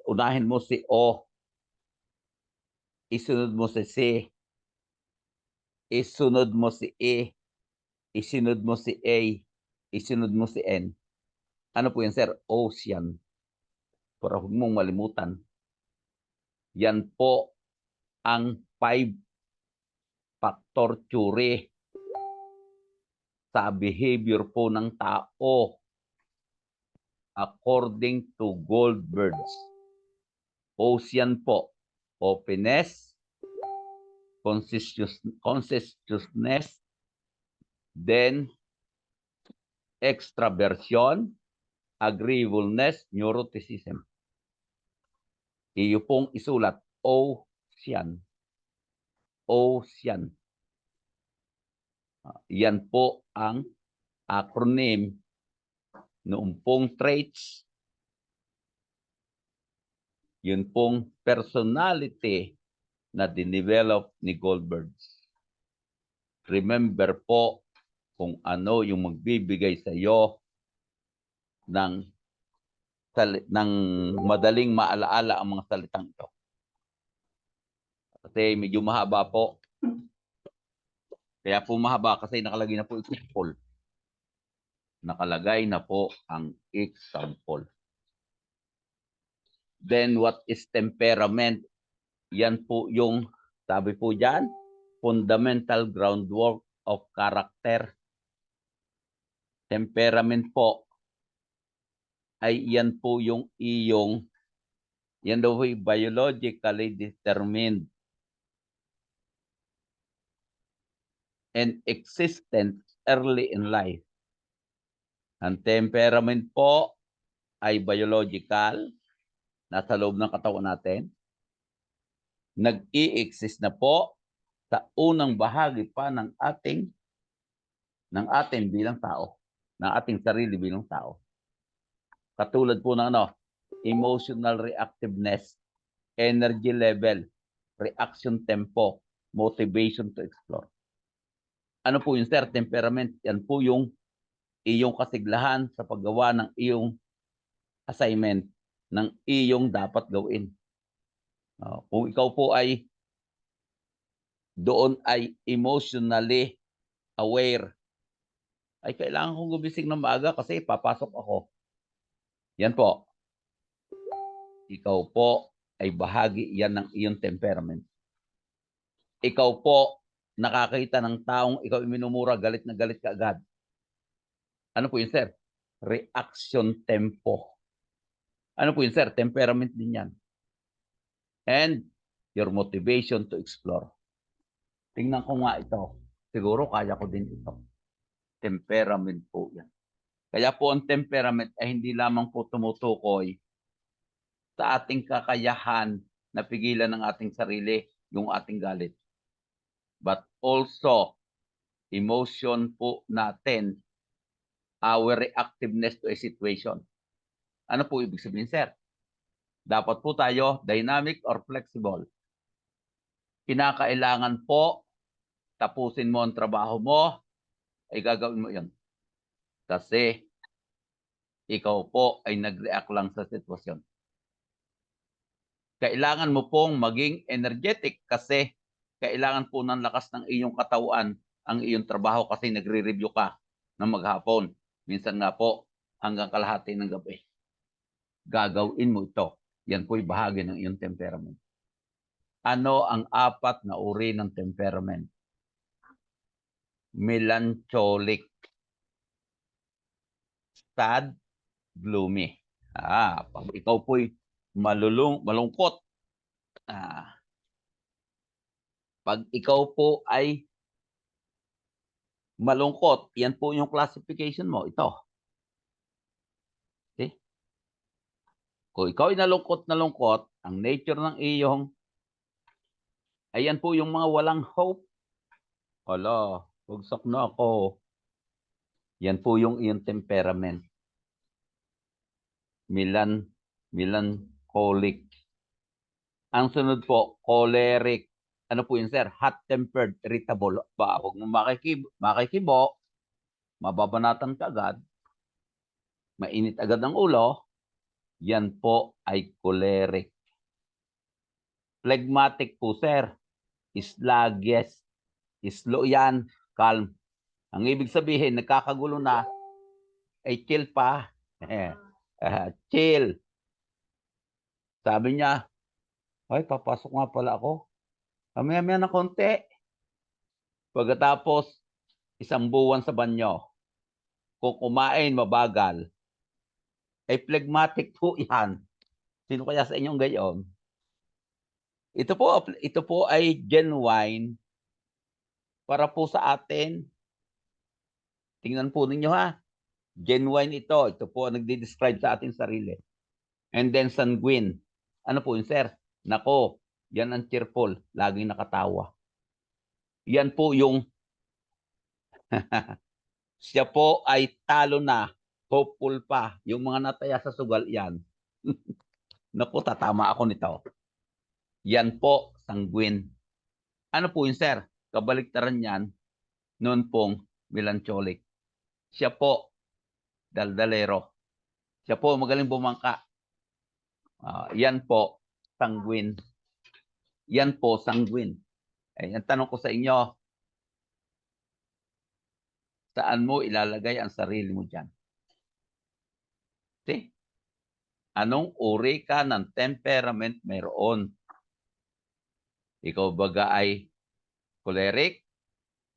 A: Unahin mo si O. Isunod mo si C. Isunod mo si E. Isunod mo si A. Isunod mo si N. Ano po yan, sir? Ocean. Para huwag mong malimutan. Yan po ang 5-factor theory sa behavior po ng tao according to Goldberg's. Ocean po, openness, consciousness, then extraversion, agreeableness, neuroticism. Iyo pong isulat, ocean. Ocean. Yan po ang acronym noong pong traits. Yun pong personality na dinevelop ni Goldberg. Remember po kung ano yung magbibigay sa iyo ng madaling maalaala ang mga salitang ito. Kasi medyo mahaba po. Kaya po mahaba kasi nakalagay na po example. Nakalagay na po ang example. Then what is temperament? Yan po yung, sabi po dyan, fundamental groundwork of character. Temperament po ay yan po yung iyong, yan daw ay biologically determined and existent early in life. Ang temperament po ay biological, nasa loob ng katawan natin. Nag-i-exist na po sa unang bahagi pa ng ating bilang tao, ng ating sarili bilang tao. Katulad po ng emotional reactiveness, energy level, reaction tempo, motivation to explore. Ano po yung sir? Temperament, yan po yung iyong kasiglahan sa paggawa ng iyong assignment, ng iyong dapat gawin. Kung ikaw po ay doon ay emotionally aware, ay kailangan kong gumising ng maaga kasi papasok ako. Yan po. Ikaw po ay bahagi yan ng iyong temperament. Ikaw po nakakita ng taong ikaw minumura, galit na galit ka agad. Ano po yun, sir? Reaction tempo. Ano po yun, sir? Temperament din yan. And your motivation to explore. Tingnan ko nga ito. Siguro kaya ko din ito. Temperament po yan. Kaya po ang temperament ay hindi lamang po tumutukoy sa ating kakayahan na pigilan ng ating sarili yung ating galit. But also, emotion po natin, our reactiveness to a situation. Ano po ibig sabihin, sir? Dapat po tayo dynamic or flexible. Kinakailangan po, tapusin mo ang trabaho mo, ay gagawin mo yun. Kasi, ikaw po ay nag-react lang sa sitwasyon. Kailangan mo pong maging energetic kasi kailangan po ng lakas ng iyong katawan ang iyong trabaho kasi nagre-review ka ng maghapon. Minsan nga po, hanggang kalahati ng gabi. Gagawin mo ito. Yan po'y bahagi ng iyong temperament. Ano ang 4 na uri ng temperament? Melancholic, sad, gloomy. Pag ikaw po'y malungkot, pag ikaw po ay malungkot, yan po yung classification mo. Ito. Okay? Kung ikaw ay nalungkot, ang nature ng iyong, ayan po yung mga walang hope. Hala, bugsak na ako. Yan po yung iyong temperament. Melancholic. Ang sunod po, choleric. Ano po yun, sir? Hot-tempered, irritable. Huwag mo makikibo, mababanatan ka agad, mainit agad ang ulo, yan po ay choleric. Phlegmatic po, sir. Sluggish. Slow yan, calm. Ang ibig sabihin, nagkakagulo na, ay chill pa. Chill. Sabi niya, ay, papasok nga pala ako. Mamaya-maya na konti. Pagkatapos, isang buwan sa banyo. Kung kumain mabagal, ay phlegmatic po yan. Sino kaya sa inyong gayon? Ito po ay genuine para po sa atin. Tingnan po ninyo ha. Genuine ito. Ito po ang nagde-describe sa ating sarili. And then sanguine. Ano po yun, sir? Nako, yan ang cheerful. Laging nakatawa. Yan po yung siya po ay talo na. Hopeful pa. Yung mga nataya sa sugal, yan. Naku, tatama ako nito. Yan po, sanguine. Ano po yun, sir? Kabaliktaran yan, noon pong melancholic. Siya po, daldalero. Siya po, magaling bumangka. Yan po, sanguine. Yan po, sanguine. Ay, ang tanong ko sa inyo, saan mo ilalagay ang sarili mo dyan? See? Anong uri ka ng temperament mayroon? Ikaw baga ay choleric?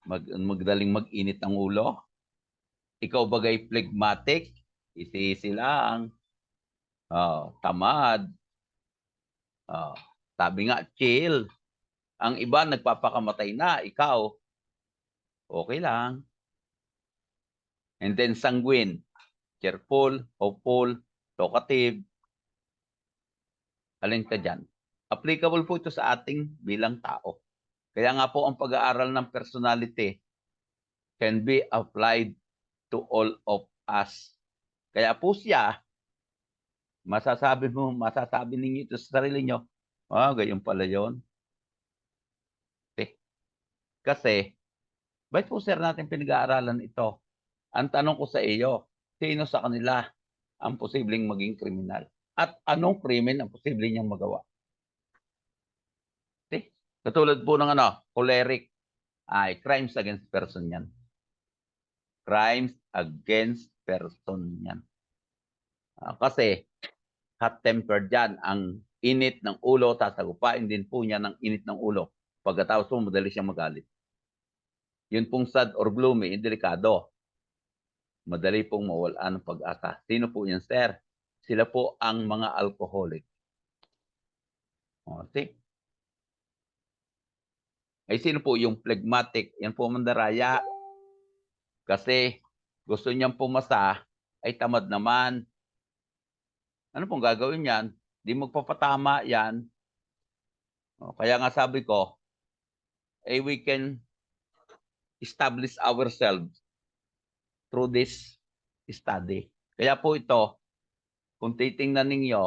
A: Magdaling mag-init ang ulo? Ikaw baga ay phlegmatic? Isi-isi lang. Tamad. Sabi nga, chill. Ang iba nagpapakamatay na, ikaw, okay lang. And then sanguine, cheerful, hopeful, talkative. Alin ka dyan? Applicable po ito sa ating bilang tao. Kaya nga po ang pag-aaral ng personality can be applied to all of us. Kaya po siya, masasabi ninyo ito sa sarili nyo, gayon pala yun. Kasi, bakit po sir natin pinag-aaralan ito? Ang tanong ko sa iyo, sino sa kanila ang posibleng maging kriminal? At anong krimen ang posible niyang magawa? Katulad po ng choleric, ay crimes against person yan. Crimes against person yan. Kasi hot-tempered yan. Ang init ng ulo, sasagupain din po niya ng init ng ulo. Pagkatapos po, madali siyang magalit. Yun pong sad or gloomy, delikado. Madali pong mawalaan ng pag-asa. Sino po yan, sir? Sila po ang mga alcoholic. See? Ay sino po yung phlegmatic? Yan po mandaraya. Kasi gusto niyang pumasa, ay tamad naman. Ano pong gagawin yan? Di magpapatama yan. Kaya nga sabi ko, we can establish ourselves through this study. Kaya po ito, kung titingnan ninyo,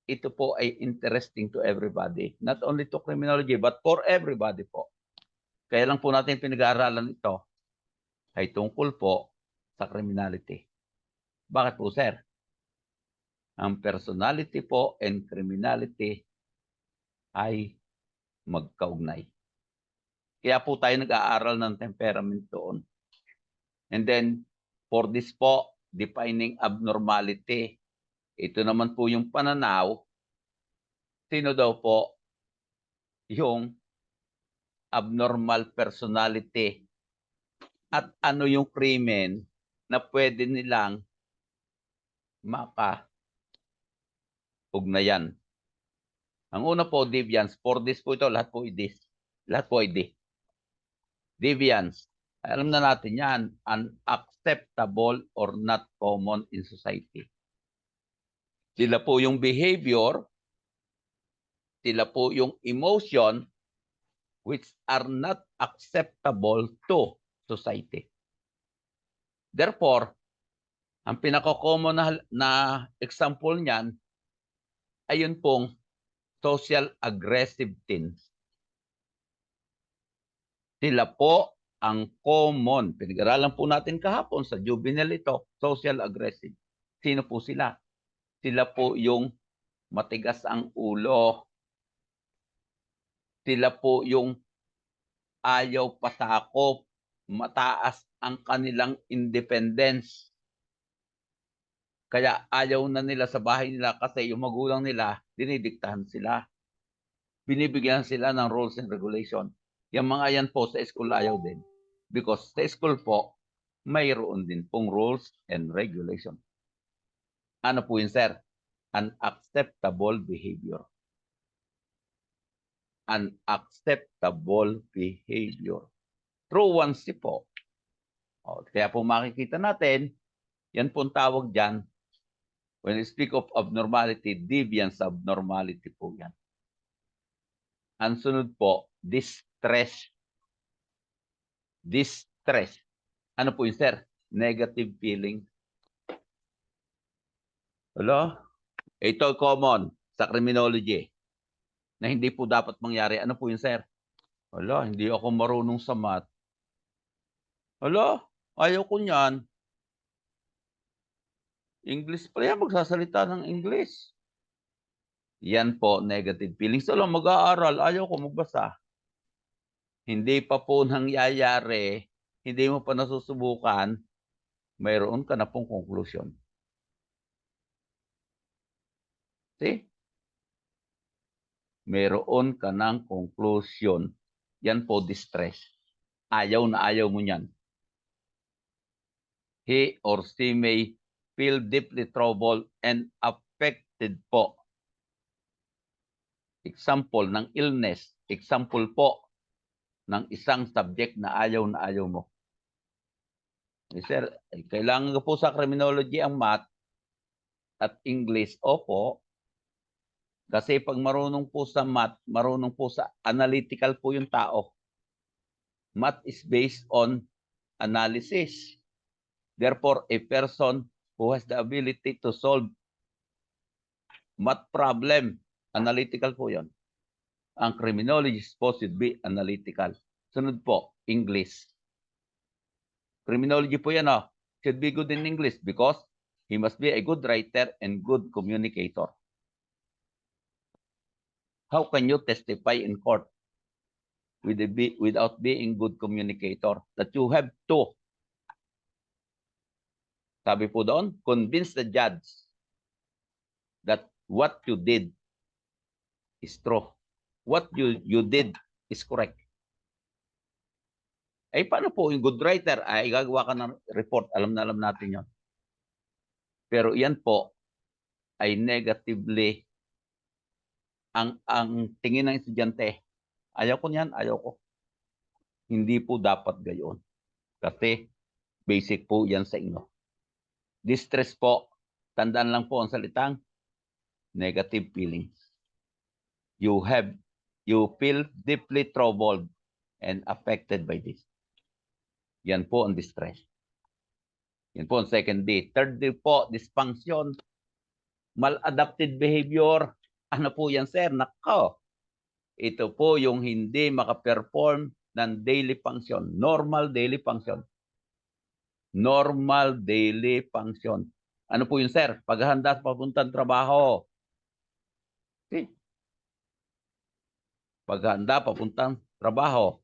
A: ito po ay interesting to everybody. Not only to criminology, but for everybody po. Kaya lang po natin pinag-aaralan ito ay tungkol po sa criminality. Bakit po, sir? Ang personality po and criminality ay magkaugnay. Kaya po tayo nag-aaral ng temperament doon. And then, for this po, defining abnormality. Ito naman po yung pananaw. Sino daw po yung abnormal personality? At ano yung krimen na pwede nilang maka-ugnayan? Ang una po, deviance. For this po ito, lahat po i-this. Lahat po i-this. Deviance. Alam na natin yan, unacceptable or not common in society. Sila po yung behavior, sila po yung emotion which are not acceptable to society. Therefore, ang pinaka-common na example niyan ay yun pong social aggressive teens. Sila po ang common. Pinag-aralan po natin kahapon sa juvenile ito, social aggressive. Sino po sila? Sila po yung matigas ang ulo. Sila po yung ayaw pasakop. Mataas ang kanilang independence. Kaya ayaw na nila sa bahay nila kasi yung magulang nila, dinidiktahan sila. binibigyan sila ng rules and regulation. Yung mga yan po sa school ayaw din. Because sa school po, mayroon din pong rules and regulation. Ano po yun, sir? Unacceptable behavior. Unacceptable behavior. Truancy po. O, kaya po makikita natin, yan pong tawag dyan. When we speak of abnormality, deviance abnormality po yan. Ang sunod po, distress. Distress. Ano po yun, sir? Negative feeling. Hello? Ito common sa criminology na hindi po dapat mangyari. Ano po yun, sir? Hello, hindi ako marunong sa math. Hello? Ayaw ko niyan. English pa yan, magsasalita ng English. Yan po, negative feelings. So lang mag-aaral, ayaw ko magbasa. Hindi pa po nangyayari, hindi mo pa nasusubukan, mayroon ka na pong conclusion. See? Mayroon ka ng conclusion. Yan po, distress. Ayaw na ayaw mo yan. He or she may feel deeply troubled and affected po. Example ng illness. Example po ng isang subject na ayaw mo. Sir, kailangan ko po sa criminology ang math at English. Opo. Kasi pag marunong po sa math, marunong po sa analytical po yung tao. Math is based on analysis. Therefore, a person who has the ability to solve math problem, analytical po yon. Ang criminologist po should be analytical. Sunod po, English. Criminology po yan, should be good in English because he must be a good writer and good communicator. How can you testify in court without being good communicator? That you have to, sabi po doon, convince the judge that what you did is true. What you did is correct. Eh, paano po yung good writer? Ay, gagawa ka ng report. Alam natin yon. Pero yan po ay negatively ang tingin ng estudyante. Ayaw ko niyan, ayaw ko. Hindi po dapat gayon. Kasi basic po yan sa inyo. Distress po, tandaan lang po ang salitang negative feelings. You feel deeply troubled and affected by this. Yan po ang distress. Yan po ang second D. Third D po, dysfunction. Maladapted behavior. Ano po yan, sir? Nako. Ito po yung hindi makaperform ng daily function. Normal daily function. Normal daily function. Ano po yun, sir? Paghahanda sa papuntang trabaho. See? Paghahanda papuntang trabaho.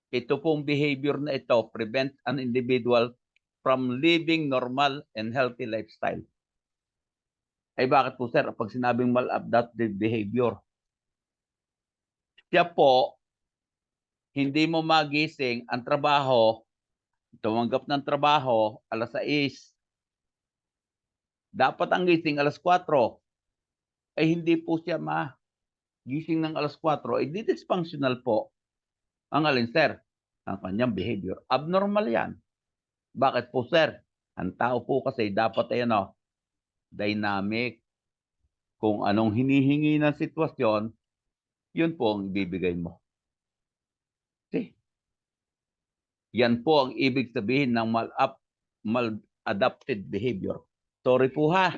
A: Ito pong behavior na ito prevent an individual from living normal and healthy lifestyle. Ay bakit po, sir? Pag sinabing maladaptive behavior, siya po, hindi mo magising ang trabaho, tumanggap ng trabaho, alas 6. Dapat ang gising alas 4. Ay hindi po siya magising ng alas 4. Ay dysfunctional po. Ang alin, sir? Ang kanyang behavior. Abnormal yan. Bakit po, sir? Ang tao po kasi dapat ay dynamic. Kung anong hinihingi ng sitwasyon, yun po ang ibibigay mo. See? Yan po ang ibig sabihin ng maladapted behavior. Sorry po ha.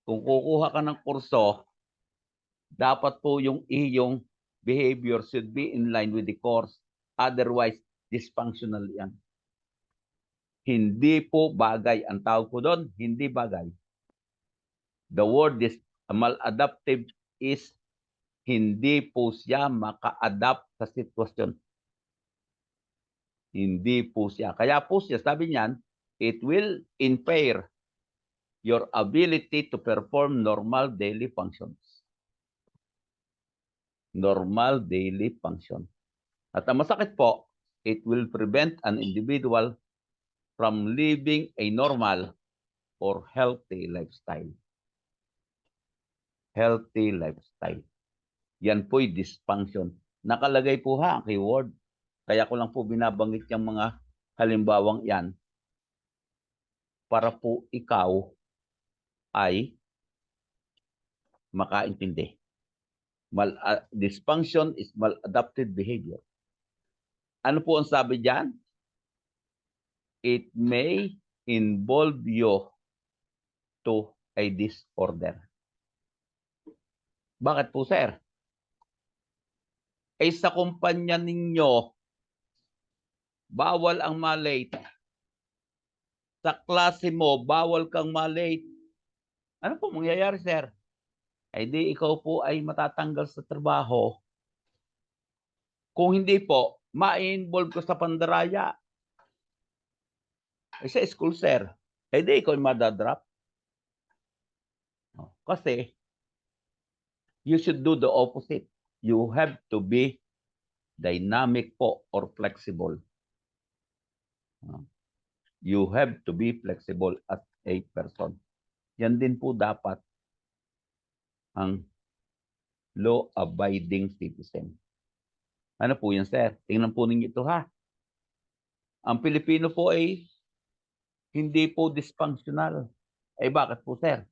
A: Kung kukuha ka ng kurso, dapat po yung iyong behavior should be in line with the course. Otherwise, dysfunctional yan. Hindi po bagay. Ang tawag po doon, hindi bagay. The word is maladaptive is hindi po siya maka-adapt sa sitwasyon. Hindi po siya. Kaya po siya, sabi niyan, it will impair your ability to perform normal daily functions. normal daily function. At ang masakit po, it will prevent an individual from living a normal or healthy lifestyle. Healthy lifestyle. Yan po'y dysfunction. Nakalagay po ha ang keyword. Kaya ko lang po binabanggit yung mga halimbawang yan para po ikaw ay makaintindi. Dysfunction is maladaptive behavior. Ano po ang sabi diyan? It may involve you to a disorder. Bakit po, sir? Eh sa kumpanya ninyo, bawal ang malate. Sa klase mo, bawal kang malate. Ano po mangyayari, sir? Eh di ikaw po ay matatanggal sa trabaho. Kung hindi po, ma-involve ko sa pandaraya. Eh sa school, sir, eh di ikaw ay madadrop. Kasi, you should do the opposite. You have to be dynamic po or flexible. You have to be flexible as a person. Yan din po dapat ang law-abiding citizen. Ano po yan, sir? Tingnan po ninyo ito, ha? Ang Pilipino po ay hindi po dysfunctional. Eh bakit po, sir?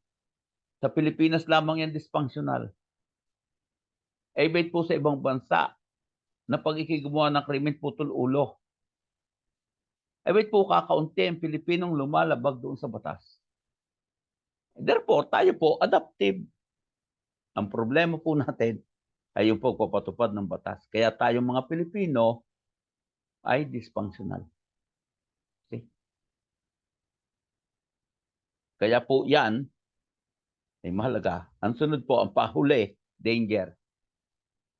A: Sa Pilipinas lamang yan dysfunctional. Eh bait po sa ibang bansa na pag ikigumawa ng krimen, putol ulo. Eh bait po kakaunti ang Pilipinong lumalabag doon sa batas. Therefore, tayo po adaptive. Ang problema po natin ay yung pagpapatupad ng batas. Kaya tayong mga Pilipino ay dysfunctional. Okay? Kaya po yan ay mahalaga. Ang sunod po, ang pahuli, danger.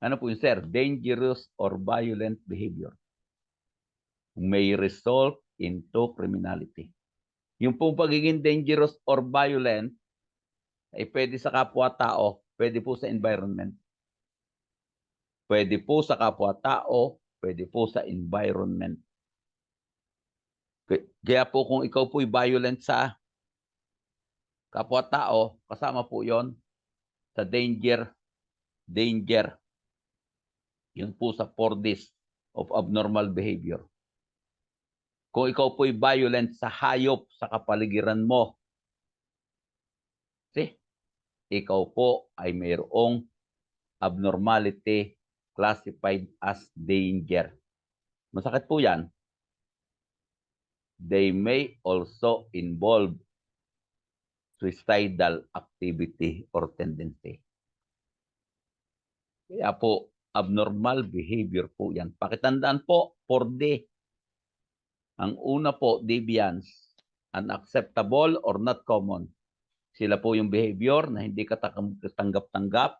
A: Ano po yun, sir? Dangerous or violent behavior may result into criminality. Yung pong pagiging dangerous or violent ay pwede sa kapwa-tao, pwede po sa environment. Pwede po sa kapwa-tao, pwede po sa environment. Kaya po kung ikaw po'y violent sa kapwa-tao, kasama po yon sa danger. Yun po sa 4Ds of abnormal behavior. Kung ikaw po'y violent sa hayop sa kapaligiran mo, ikaw po ay mayroong abnormality classified as danger. Masakit po yan. They may also involve suicidal activity or tendency. Kaya po, abnormal behavior po yan. Pakitandaan po, 4D. Ang una po, deviance. Unacceptable or not common. Sila po yung behavior na hindi katanggap-tanggap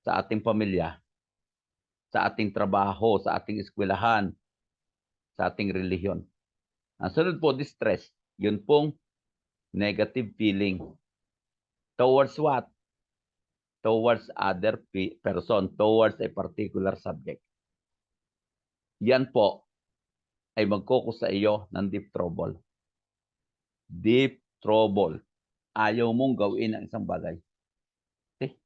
A: sa ating pamilya, sa ating trabaho, sa ating eskwelahan, sa ating relihiyon. Ang sunod po, distress. Yun pong negative feeling. Towards what? Towards other person, towards a particular subject. Yan po ay magkukos sa iyo ng deep trouble. Deep trouble. Ayaw mong gawin ang isang bagay. Okay?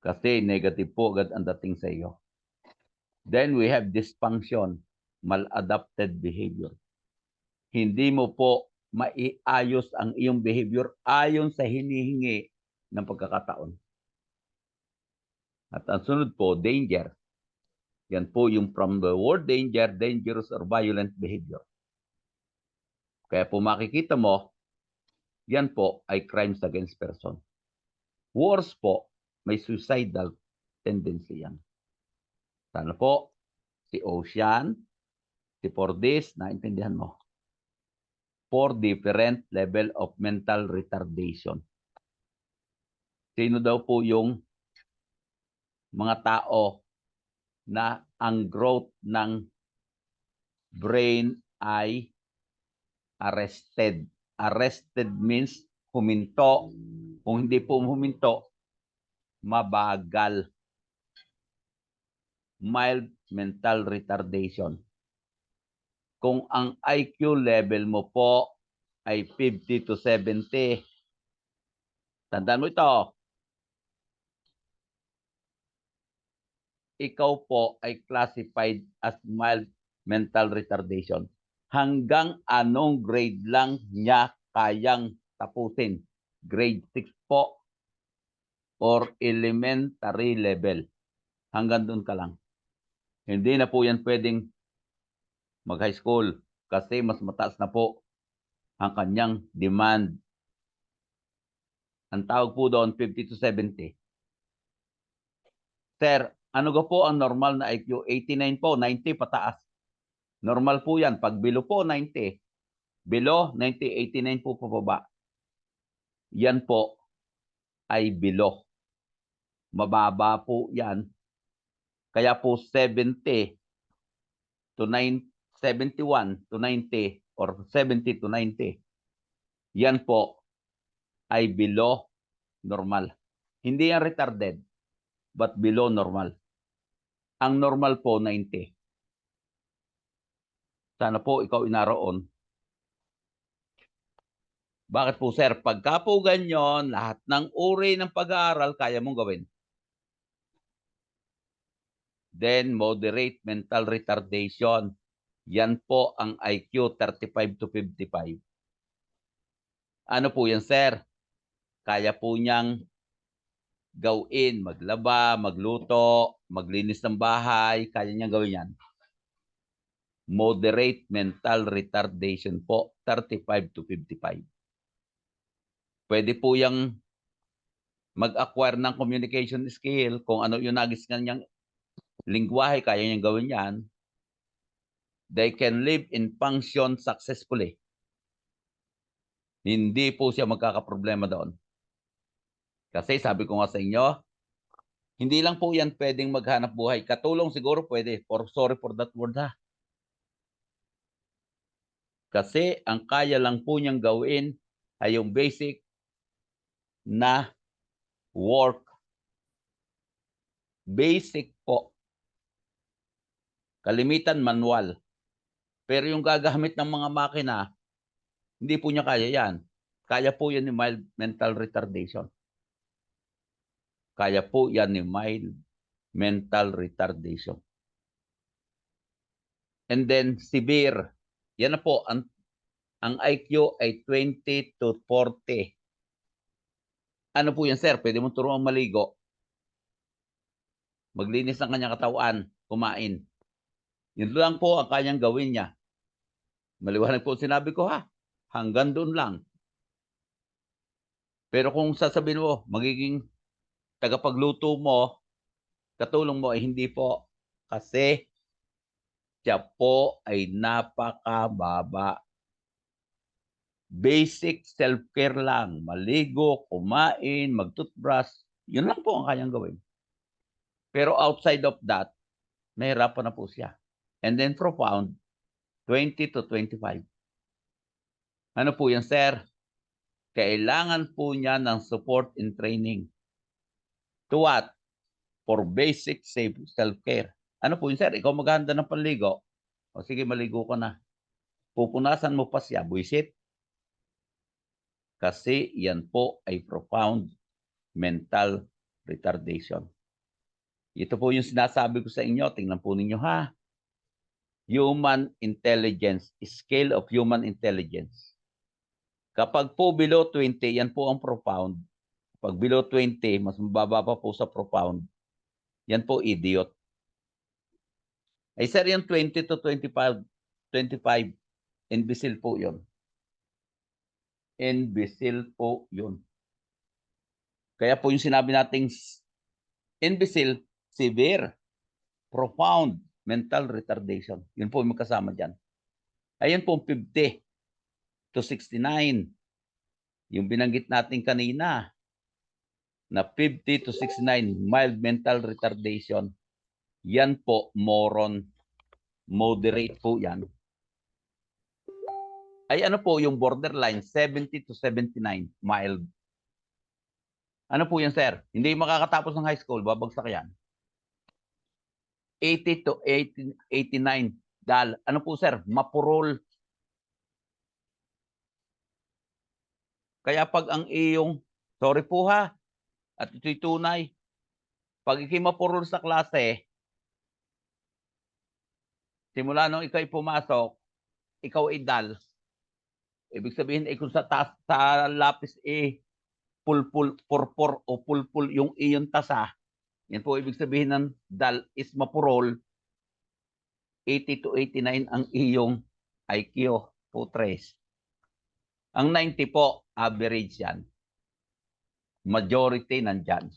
A: Kasi negative po agad ang dating sa iyo. Then we have dysfunction, maladapted behavior. Hindi mo po maiayos ang iyong behavior ayon sa hinihingi ng pagkakataon. At ang sunod po, danger. Yan po yung from the word danger, dangerous or violent behavior. Kaya po makikita mo, yan po ay crimes against person. Worse po, may suicidal tendency yan. Sana po, si Ocean, si Fordes, naintindihan mo. 4 different level of mental retardation. Sino daw po yung mga tao na ang growth ng brain ay arrested. Arrested means huminto. Kung hindi po huminto, mabagal. mild mental retardation. Kung ang IQ level mo po ay 50 to 70, tandaan mo ito, ikaw po ay classified as mild mental retardation. Hanggang anong grade lang niya kayang tapusin? Grade 6 po or elementary level. Hanggang doon ka lang. Hindi na po yan pwedeng mag-high school kasi mas mataas na po ang kanyang demand. Ang tawag po doon, 50 to 70. Sir, ano ga po ang normal na IQ? 89 po, 90 pataas. Normal po yan. Pag below po, 90. Below, 90, 89 po pababa. Yan po ay below. Mababa po yan. Kaya po 70 to 9, 71 to 90 or 70 to 90. Yan po ay below normal. Hindi yan retarded, but below normal. Ang normal po, 90. Sana po ikaw inaroon. Bakit po, sir? Pagka po ganyan, lahat ng uri ng pag-aaral kaya mong gawin. Then, moderate mental retardation. Yan po ang IQ 35 to 55. Ano po yan, sir? Kaya po niyang gawin, maglaba, magluto, maglinis ng bahay, kaya niyang gawin yan. Moderate mental retardation po, 35 to 55. Pwede po yung mag-acquire ng communication skill, kung ano yung nagis kanyang lingwahe, kaya niyang gawin yan. They can live and function successfully. Hindi po siya magkakaproblema doon. Kasi sabi ko nga sa inyo, hindi lang po yan pwedeng maghanap buhay. Katulong siguro pwede. Sorry for that word ha. Kasi ang kaya lang po niyang gawin ay yung basic na work. Basic po. Kalimitan manual. Pero yung gagamit ng mga makina, hindi po niya kaya yan. Kaya po yan ni mild mental retardation. Kaya po yan ni mild mental retardation. And then severe. Yan na po, ang IQ ay 20 to 40. Ano po yan, sir? Pwede mo turuan maligo. Maglinis ng kanyang katawan, kumain. Yun lang po ang kanyang gawin niya. Maliwanag po sinabi ko ha. Hanggang doon lang. Pero kung sasabihin mo, magiging tagapagluto mo, katulong mo ay hindi po. Kasi siya po ay napakababa. Basic self-care lang. Maligo, kumain, mag-toothbrush. Yun lang po ang kanyang gawin. Pero outside of that, nahirapan na po siya. And then profound, 20 to 25. Ano po yan, sir? Kailangan po niya ng support and training. To what? For basic safe self-care. Ano po yun, sir? Ikaw maghahanda ng panligo. O sige, maligo ka na. Pupunasan mo pa siya, buisit. Kasi yan po ay profound mental retardation. Ito po yung sinasabi ko sa inyo. Tingnan po ninyo ha. Human intelligence, scale of human intelligence. Kapag po below 20, yan po ang profound. Pag below 20, mas mababa pa po sa profound. Yan po idiot. Ay sir, yung 20 to 25, imbecile po yun. Imbecile po yun. Kaya po yung sinabi nating imbecile, severe, profound mental retardation. Yun po yung magkasama dyan. Ayan po 50 to 69. Yung binanggit natin kanina na 50 to 69 mild mental retardation. Yan po moron. Moderate po yan. Ay ano po yung borderline 70 to 79 mild. Ano po yan, sir? Hindi makakatapos ng high school, babagsak yan. 80 to 89 dal. Ano po sir? Mapurol. Kaya pag ang iyong, sorry po ha, at ito'y tunay, pag ikay mapurol sa klase, simula nung ikaw'y pumasok, ikaw ay dal. Ibig sabihin kung sa taas sa lapis pulpul purpur o pulpul yung iyong tasa, yan po ibig sabihin ng dal is mapurol. 80 to 89 ang iyong IQ po tres. Ang 90 po, average yan. Majority nandyan.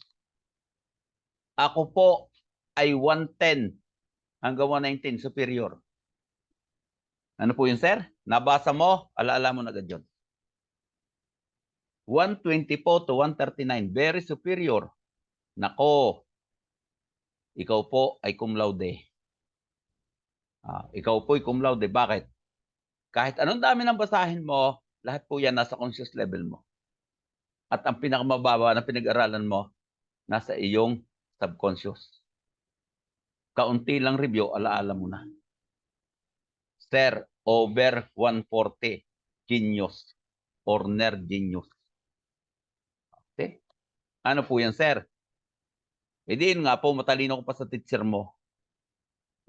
A: Ako po ay 110 hanggang 119 superior. Ano po yun, sir? Nabasa mo, alaala mo na agad yun. 120 po to 139, very superior. Nako, ikaw po ay cum laude. Ikaw po ay cum laude. Bakit? Kahit anong dami ng basahin mo, lahat po yan nasa conscious level mo. At ang pinakamababa na pinag-aralan mo, nasa iyong subconscious. Kaunti lang review, alaala mo na. Sir, over 140, genius or nerd genius. Okay? Ano po yan, sir? E di nga po, matalino ko pa sa teacher mo.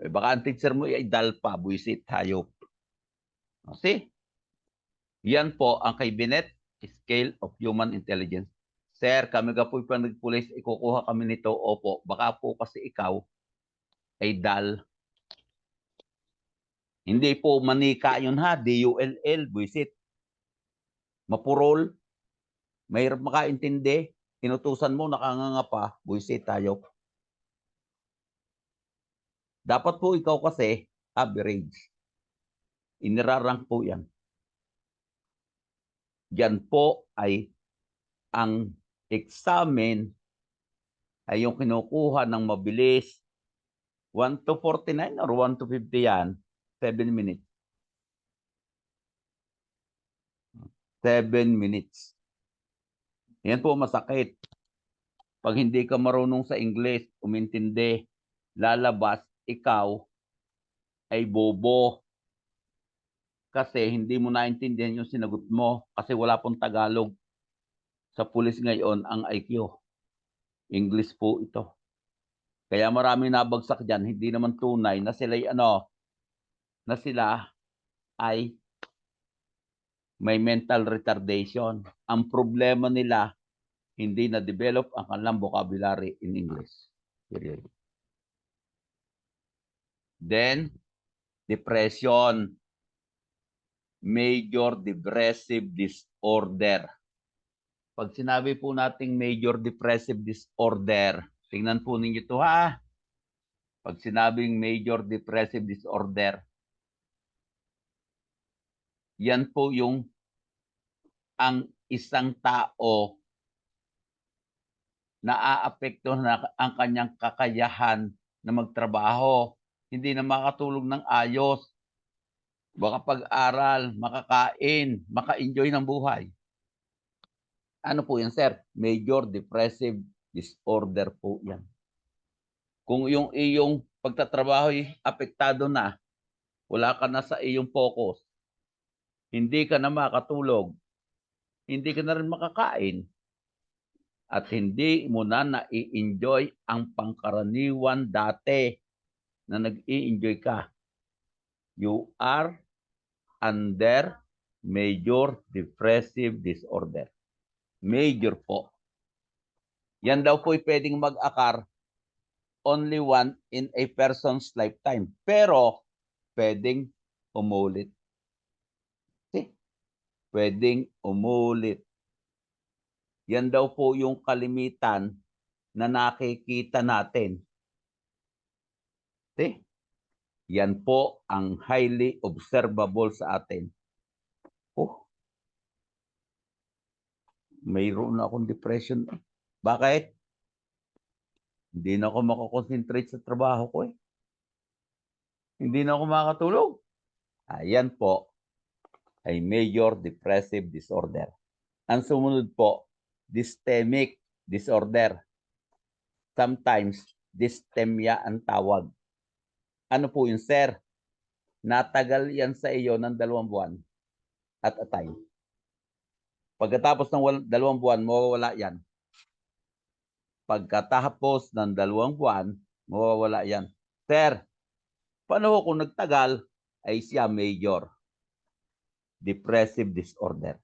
A: Baka ang teacher mo ay dal pa, buisit, hayop. See? Yan po ang kay Binet Scale of Human Intelligence. Sir, kami ka po yung nagpulis, ikukuha kami nito. Opo, baka po kasi ikaw ay dal. Hindi po manika yun ha, D-U-L-L, buisit. Mapurol, mahirap makaintindi, inutusan mo, nakanganga pa, buisit tayo. Dapat po ikaw kasi, average. Inirarank po yan. Yan po ay ang examen ay yung kinukuha ng mabilis. 1 to 49 or 1 to 50 yan, 7 minutes. 7 minutes. Yan po masakit. Pag hindi ka marunong sa English, umintindi, lalabas, ikaw ay bobo. Kasi hindi mo naintindihan yung sinagot mo kasi wala pong Tagalog. Sa pulis ngayon ang IQ. English po ito. Kaya marami nabagsak dyan, hindi naman tunay na sila ay may mental retardation. Ang problema nila, hindi na-develop ang kanilang vocabulary in English. Period. Then, depression. Major depressive disorder. Pag sinabi po nating major depressive disorder, tingnan po ninyo ito ha. Pag sinabing major depressive disorder, yan po yung ang isang tao naaapekto na ang kanyang kakayahan na magtrabaho, hindi na makatulog ng ayos, makapag-aral, makakain, maka-enjoy ng buhay. Ano po yan, sir? Major depressive disorder po yan. Kung yung iyong pagtatrabaho ay apektado na, wala ka na sa iyong focus, hindi ka na makatulog, hindi ka na rin makakain, at hindi mo na nai-enjoy ang pangkaraniwan dati na nag-i-enjoy ka, you are under major depressive disorder. Major po. Yan daw po ay pwedeng mag-akar only one in a person's lifetime. Pero, pwedeng umulit. See? Pwedeng umulit. Yan daw po yung kalimitan na nakikita natin. See? Yan po ang highly observable sa atin. Oh, mayroon na akong depression. Bakit? Hindi na ako makakonsentrate sa trabaho ko eh. Hindi na ako makakatulog. Ayan po ay major depressive disorder. Ang sumunod po, dystemic disorder. Sometimes, dysthymia ang tawag. Ano po yun, sir? Natagal yan sa iyo ng 2 buwan at a time. Pagkatapos ng 2 buwan, mawawala yan. Pagkatapos ng 2 buwan, mawawala yan. Sir, paano kung nagtagal ay siya major depressive disorder?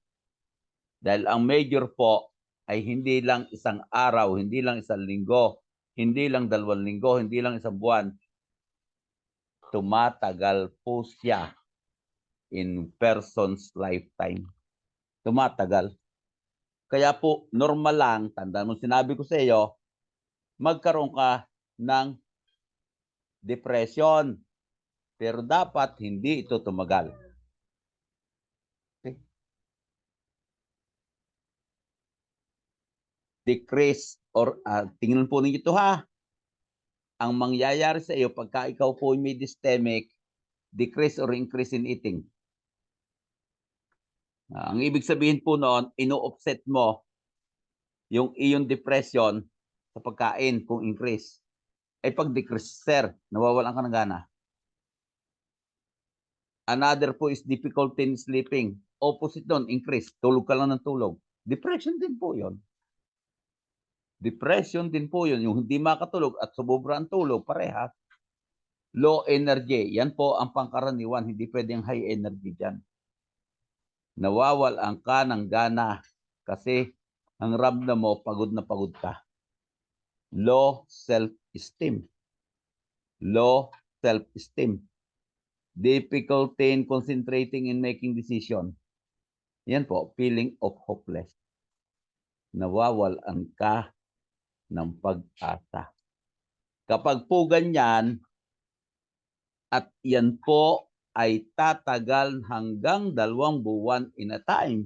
A: Dahil ang major po ay hindi lang isang araw, hindi lang isang linggo, hindi lang 2 linggo, hindi lang isang buwan. Tumatagal po siya in person's lifetime. Tumatagal. Kaya po, normal lang, tandaan mo sinabi ko sa iyo, magkaroon ka ng depression. Pero dapat hindi ito tumagal. Okay? Decrease or tingnan po ninyo ito ha. Ang mangyayari sa iyo pagka ikaw po may dystemic, decrease or increase in eating. Ang ibig sabihin po noon, ino-offset mo yung iyong depression sa pagkain kung increase. Ay pag decrease, sir, nawawalan ka ng gana. Another po is difficulty in sleeping. Opposite doon, increase. Tulog ka lang ng tulog. Depression din po yon. Depression din po yun. Yung hindi makatulog at sumobra ang tulog, parehas. Low energy. Yan po ang pangkaraniwan. Hindi pwedeng high energy dyan. Nawawalan ka ng gana kasi ang ramdam mo, pagod na pagod ka. Low self-esteem. Low self-esteem. Difficulty in concentrating in making decision. Yan po, feeling of hopeless. Nawawalan ka ng pag-asa. Kapag po ganyan, at yan po ay tatagal hanggang 2 buwan in a time,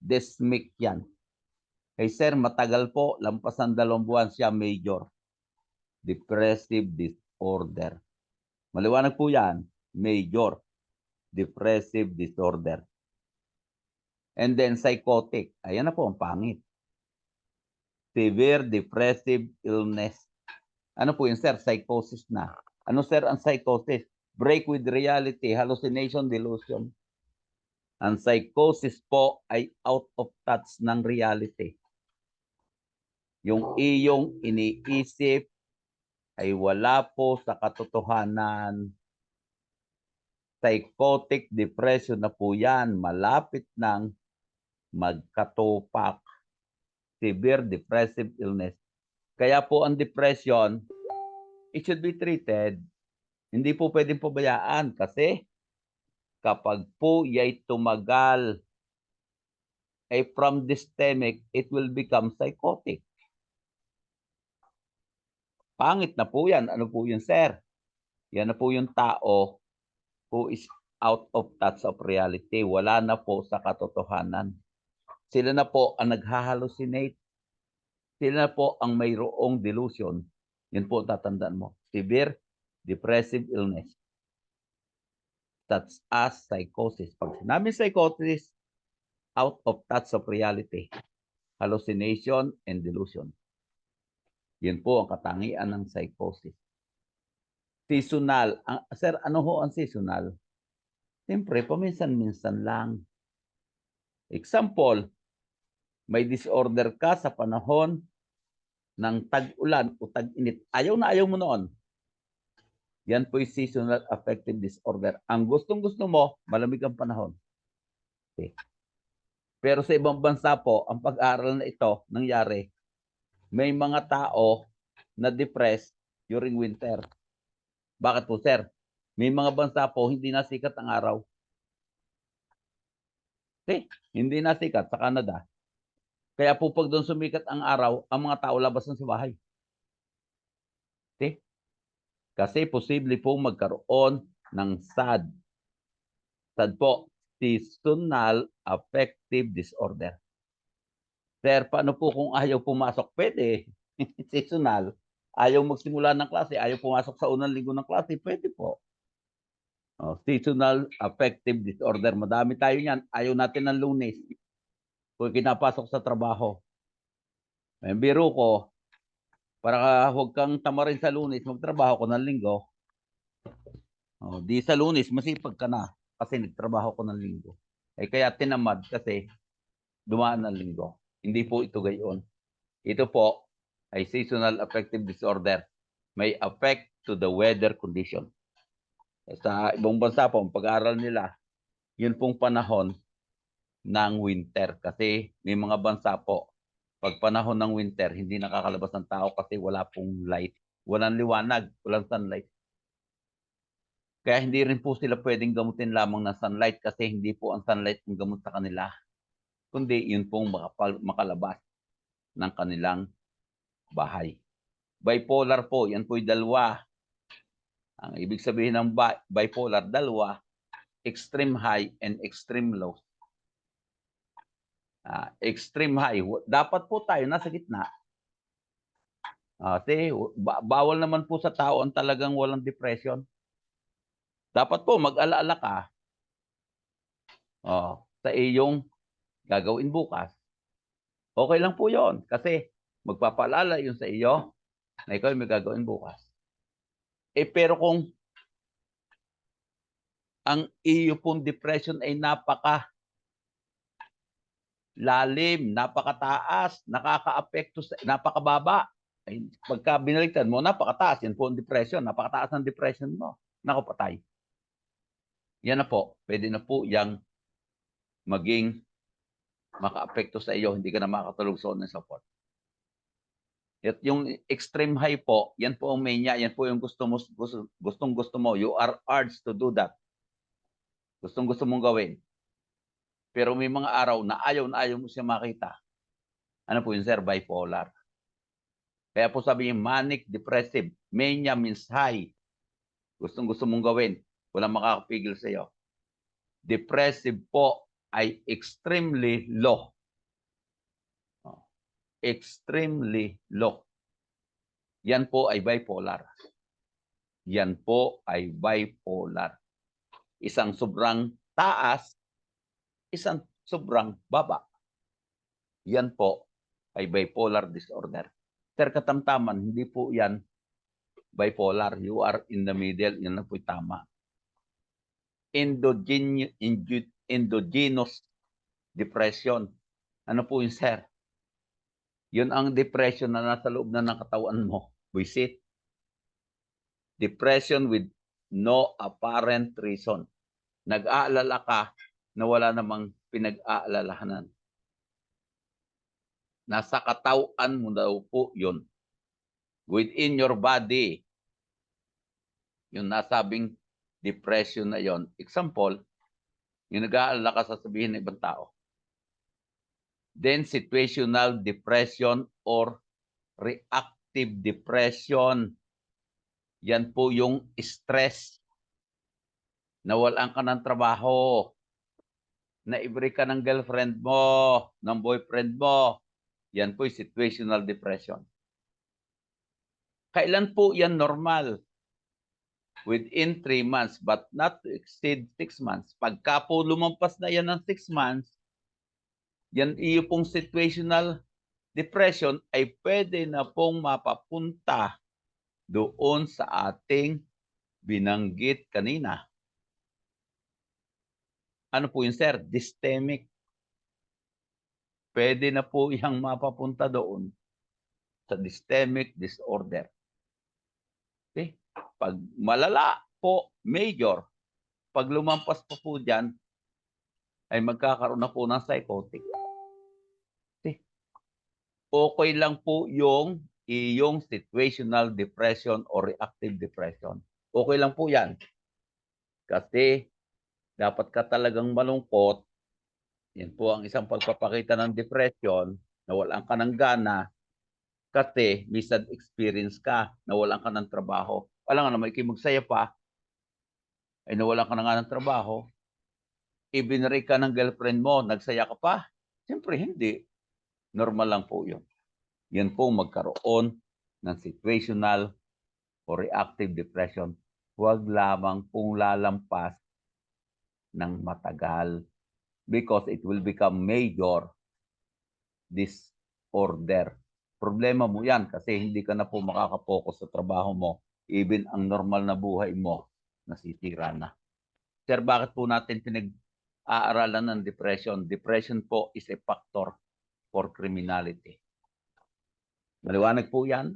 A: desmic yan. Kay sir, matagal po, lampas ng 2 buwan siya major depressive disorder. Maliwanag po yan, major depressive disorder. And then psychotic, ayan na po ang pangit. Severe depressive illness. Ano po yun, sir? Psychosis na. Ano, sir, ang psychosis? Break with reality, hallucination, delusion. Ang psychosis po ay out of touch ng reality. Yung iyong iniisip ay wala po sa katotohanan. Psychotic depression na po yan. Malapit ng magkatupak. Severe depressive illness. Kaya po ang depression, it should be treated. Hindi po pwedeng pabayaan kasi kapag po yay tumagal, ay from dystemic, it will become psychotic. Pangit na po yan. Ano po yun, sir? Yan na po yung tao who is out of touch of reality. Wala na po sa katotohanan. Sila na po ang naghahallucinate. Sila na po ang mayroong delusion. Yan po tatandaan mo. Severe depressive illness. Such as psychosis. Pag sinabi psychosis, out of touch of reality. Hallucination and delusion. Yan po ang katangian ng psychosis. Seasonal. Sir, ano ho ang seasonal? Siyempre, paminsan-minsan lang. Example, may disorder ka sa panahon ng tag-ulan o tag-init. Ayaw na ayaw mo noon. Yan po yung seasonal affective disorder. Ang gustong-gusto mo, malamig ang panahon. Okay. Pero sa ibang bansa po, ang pag-aaral na ito nangyari, may mga tao na depressed during winter. Bakit po, sir? May mga bansa po, hindi nasikat ang araw. Okay? Hindi nasikat sa Canada. Kaya po pag doon sumikat ang araw, ang mga tao labas na sa bahay. Okay? Kasi posible po magkaroon ng SAD. SAD po, seasonal affective disorder. Sir, paano po kung ayaw pumasok? Pwede. Seasonal. Ayaw magsimula ng klase, ayaw pumasok sa unang linggo ng klase, pwede po. Seasonal affective disorder. Madami tayo yan. Ayaw natin ng Lunes. Kung kinapasok sa trabaho. May biro ko, para huwag kang tamarin sa Lunes, magtrabaho ko ng Linggo. Oh, di sa Lunes, masipag ka na kasi nagtrabaho ko ng linggo. Eh kaya tinamad kasi dumaan ng linggo. Hindi po ito gayon. Ito po ay seasonal affective disorder. May affect to the weather condition. Sa ibang bansa po, ang pag-aaral nila, yun pong panahon ng winter. Kasi may mga bansa po, pag panahon ng winter, hindi nakakalabas ng tao kasi wala pong light. Walang liwanag, walang sunlight. Kaya hindi rin po sila pwedeng gamutin lamang ng sunlight kasi hindi po ang sunlight ang gamot sa kanila. Kundi yun pong makalabas ng kanilang bahay. Bipolar po, yan po'y dalawa. Ang ibig sabihin ng bipolar, dalawa, extreme high and extreme low. Extreme high, dapat po tayo nasa gitna. Bawal naman po sa tao ang talagang walang depression. Dapat po mag-alaala ka sa iyong gagawin bukas. Okay lang po yon kasi magpapaalala yun sa iyo na ikaw may gagawin bukas. Pero kung ang iyo pong depression ay napaka lalim, napakataas, nakaka-apekto sa napakababa. Ay, pagka binaliktad mo, napakataas. Yan po ang depression. Napakataas ng depression mo. Naku, patay. Yan na po. Pwede na po yang maging maka-apekto sa iyo. Hindi ka na makakatulog sa online support. At yung extreme high po, yan po ang mania. Yan po yung gustong gusto mo. You are urged to do that. Gustong gusto mong gawin. Pero may mga araw na ayaw mo siya makita. Ano po yun, sir? Bipolar. Kaya po sabi niya, manic depressive. Mania means high. Gustong gusto mong gawin. Walang makakapigil sa iyo. Depressive po ay extremely low. Extremely low. Yan po ay bipolar. Yan po ay bipolar. Isang sobrang taas, isang sobrang baba. Yan po ay bipolar disorder. Sir, katamtaman, hindi po yan bipolar. You are in the middle. Yan na po tama. Endogenous depression. Ano po yun, sir? Yun ang depression na nasa loob na ng katawan mo. Buisit. Depression with no apparent reason. Nag-aalala ka na wala namang pinag-aalalahanan. Nasa katawan mo daw po yun. Within your body. Yung nasabing depression na yon. Example, yung nag-aalala ka sasabihin ng ibang tao. Then situational depression or reactive depression. Yan po yung stress. Nawalan ka ng trabaho. Na-break ka ng girlfriend mo, ng boyfriend mo. Yan po yung situational depression. Kailan po yan normal? Within 3 months, but not to exceed 6 months. Pagka po lumampas na yan ng 6 months, yan iyo pong situational depression ay pwede na pong mapapunta doon sa ating binanggit kanina. Ano po yun, sir? Dystemic. Pwede na po yung mapapunta doon sa dystemic disorder. Okay? Pag malala po, major. Pag lumampas po dyan, ay magkakaroon na po ng psychotic. Okay? Okay lang po yung iyong situational depression or reactive depression. Okay lang po yan. Kasi dapat ka talagang malungkot. Yan po ang isang pagpapakita ng depression, na walang ka ng gana kasi may sad experience ka, na walang ka ng trabaho. Wala nga naman, magsaya pa, ay nawalan ka na nga ng trabaho. Ibinari ka ng girlfriend mo, nagsaya ka pa? Siyempre hindi. Normal lang po yun. Yan po magkaroon ng situational or reactive depression. Huwag lamang pong lalampas ng matagal because it will become major disorder. Problema mo yan kasi hindi ka na po makakapokus sa trabaho mo. Even ang normal na buhay mo nasisira na. Sir, bakit po natin pinag-aaralan ng depression? Depression po is a factor for criminality. Maliwanag po yan.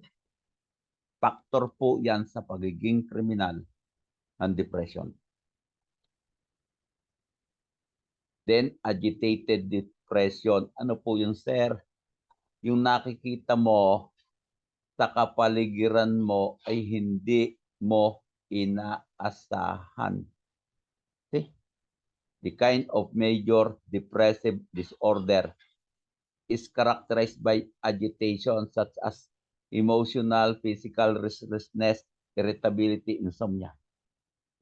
A: Factor po yan sa pagiging kriminal ng depression. Then, agitated depression. Ano po yung sir? Yung nakikita mo sa kapaligiran mo ay hindi mo inaasahan. See? The kind of major depressive disorder is characterized by agitation such as emotional, physical restlessness, irritability, insomnia.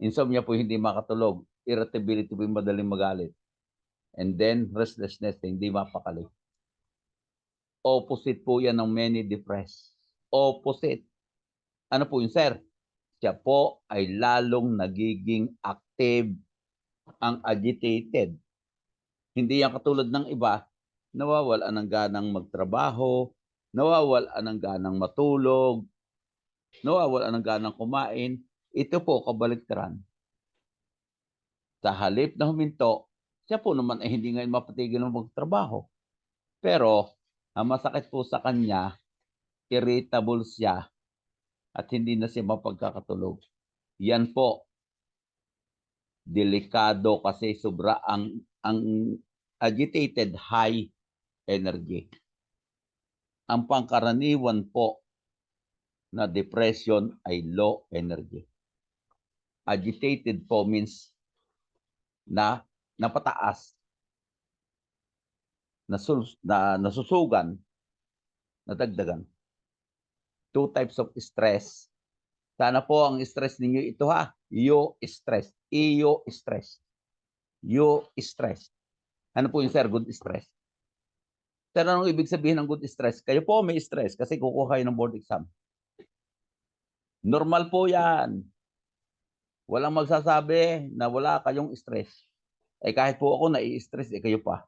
A: Insomnia po hindi makatulog. Irritability po yung madaling magalit. And then restlessness, hindi mapakali. Opposite po yan ng many depressed. Opposite. Ano po yun, sir? Siya po ay lalong nagiging active, ang agitated. Hindi yan katulad ng iba, nawawalan ng ganang magtrabaho, nawawalan ng ganang matulog, nawawalan ng ganang kumain. Ito po kabaligtaran. Sa halip na huminto, siya po naman ay hindi ngayon mapatigil ng magtrabaho. Pero, ang masakit po sa kanya, irritable siya at hindi na siya mapagkakatulog. Yan po, delikado kasi sobra ang agitated, high energy. Ang pangkaraniwan po na depression ay low energy. Agitated po means na napataas, nasusugan, nadagdagan. Two types of stress. Sana po ang stress ninyo ito ha. Eustress. Eustress. Eustress. Ano po yung sir? Good stress. Sir, anong ibig sabihin ng good stress? Kayo po may stress kasi kukuha kayo ng board exam. Normal po yan. Walang magsasabi na wala kayong stress. Eh kahit po ako nai-stress, eh kayo pa.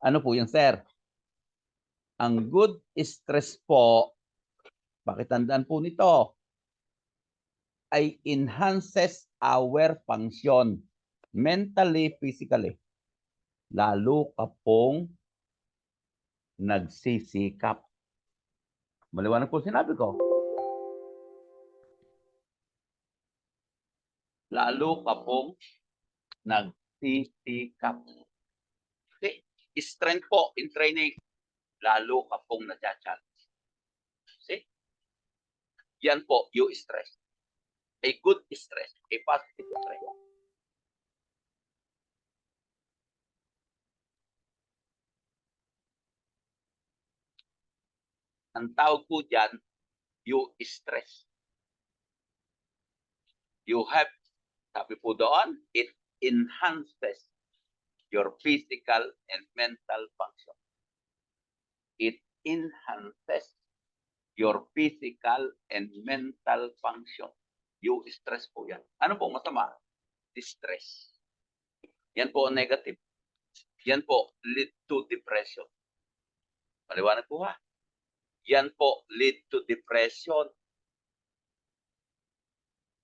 A: Ano po yan, sir? Ang good stress po, pakitandaan po nito, ay enhances our function mentally, physically. Lalo ka pong nagsisikap. Maliwanag po sinabi ko. Lalo ka pong nagsisikap. Okay. Strength po in training. Lalo ka pong nadya-challenge. See? Yan po, yung stress. A good stress, a positive stress. Ang tawag po dyan, yung stress. You have, sabi po doon, it enhances your physical and mental function. It enhances your physical and mental function. Yung stress po yan. Ano po masama? Distress. Yan po ang negative. Yan po lead to depression. Maliwanag po ha? Yan po lead to depression.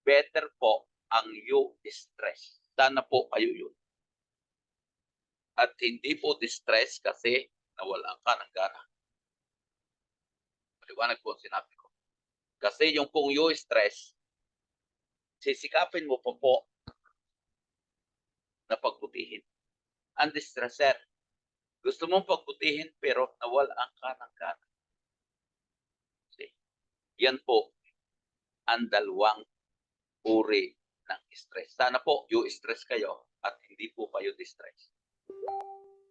A: Better po ang eustress. Sana po kayo yun. At hindi po distress kasi nawala ka ng gana. Maliwanag po sinabi ko. Kasi yung pong eustress, sisikapin mo po na pagbutihin. Ang distresser, gusto mong pagbutihin pero nawala ka ng gana. Yan po ang dalawang uri ng stress. Sana po yung stress kayo at hindi po kayo distress.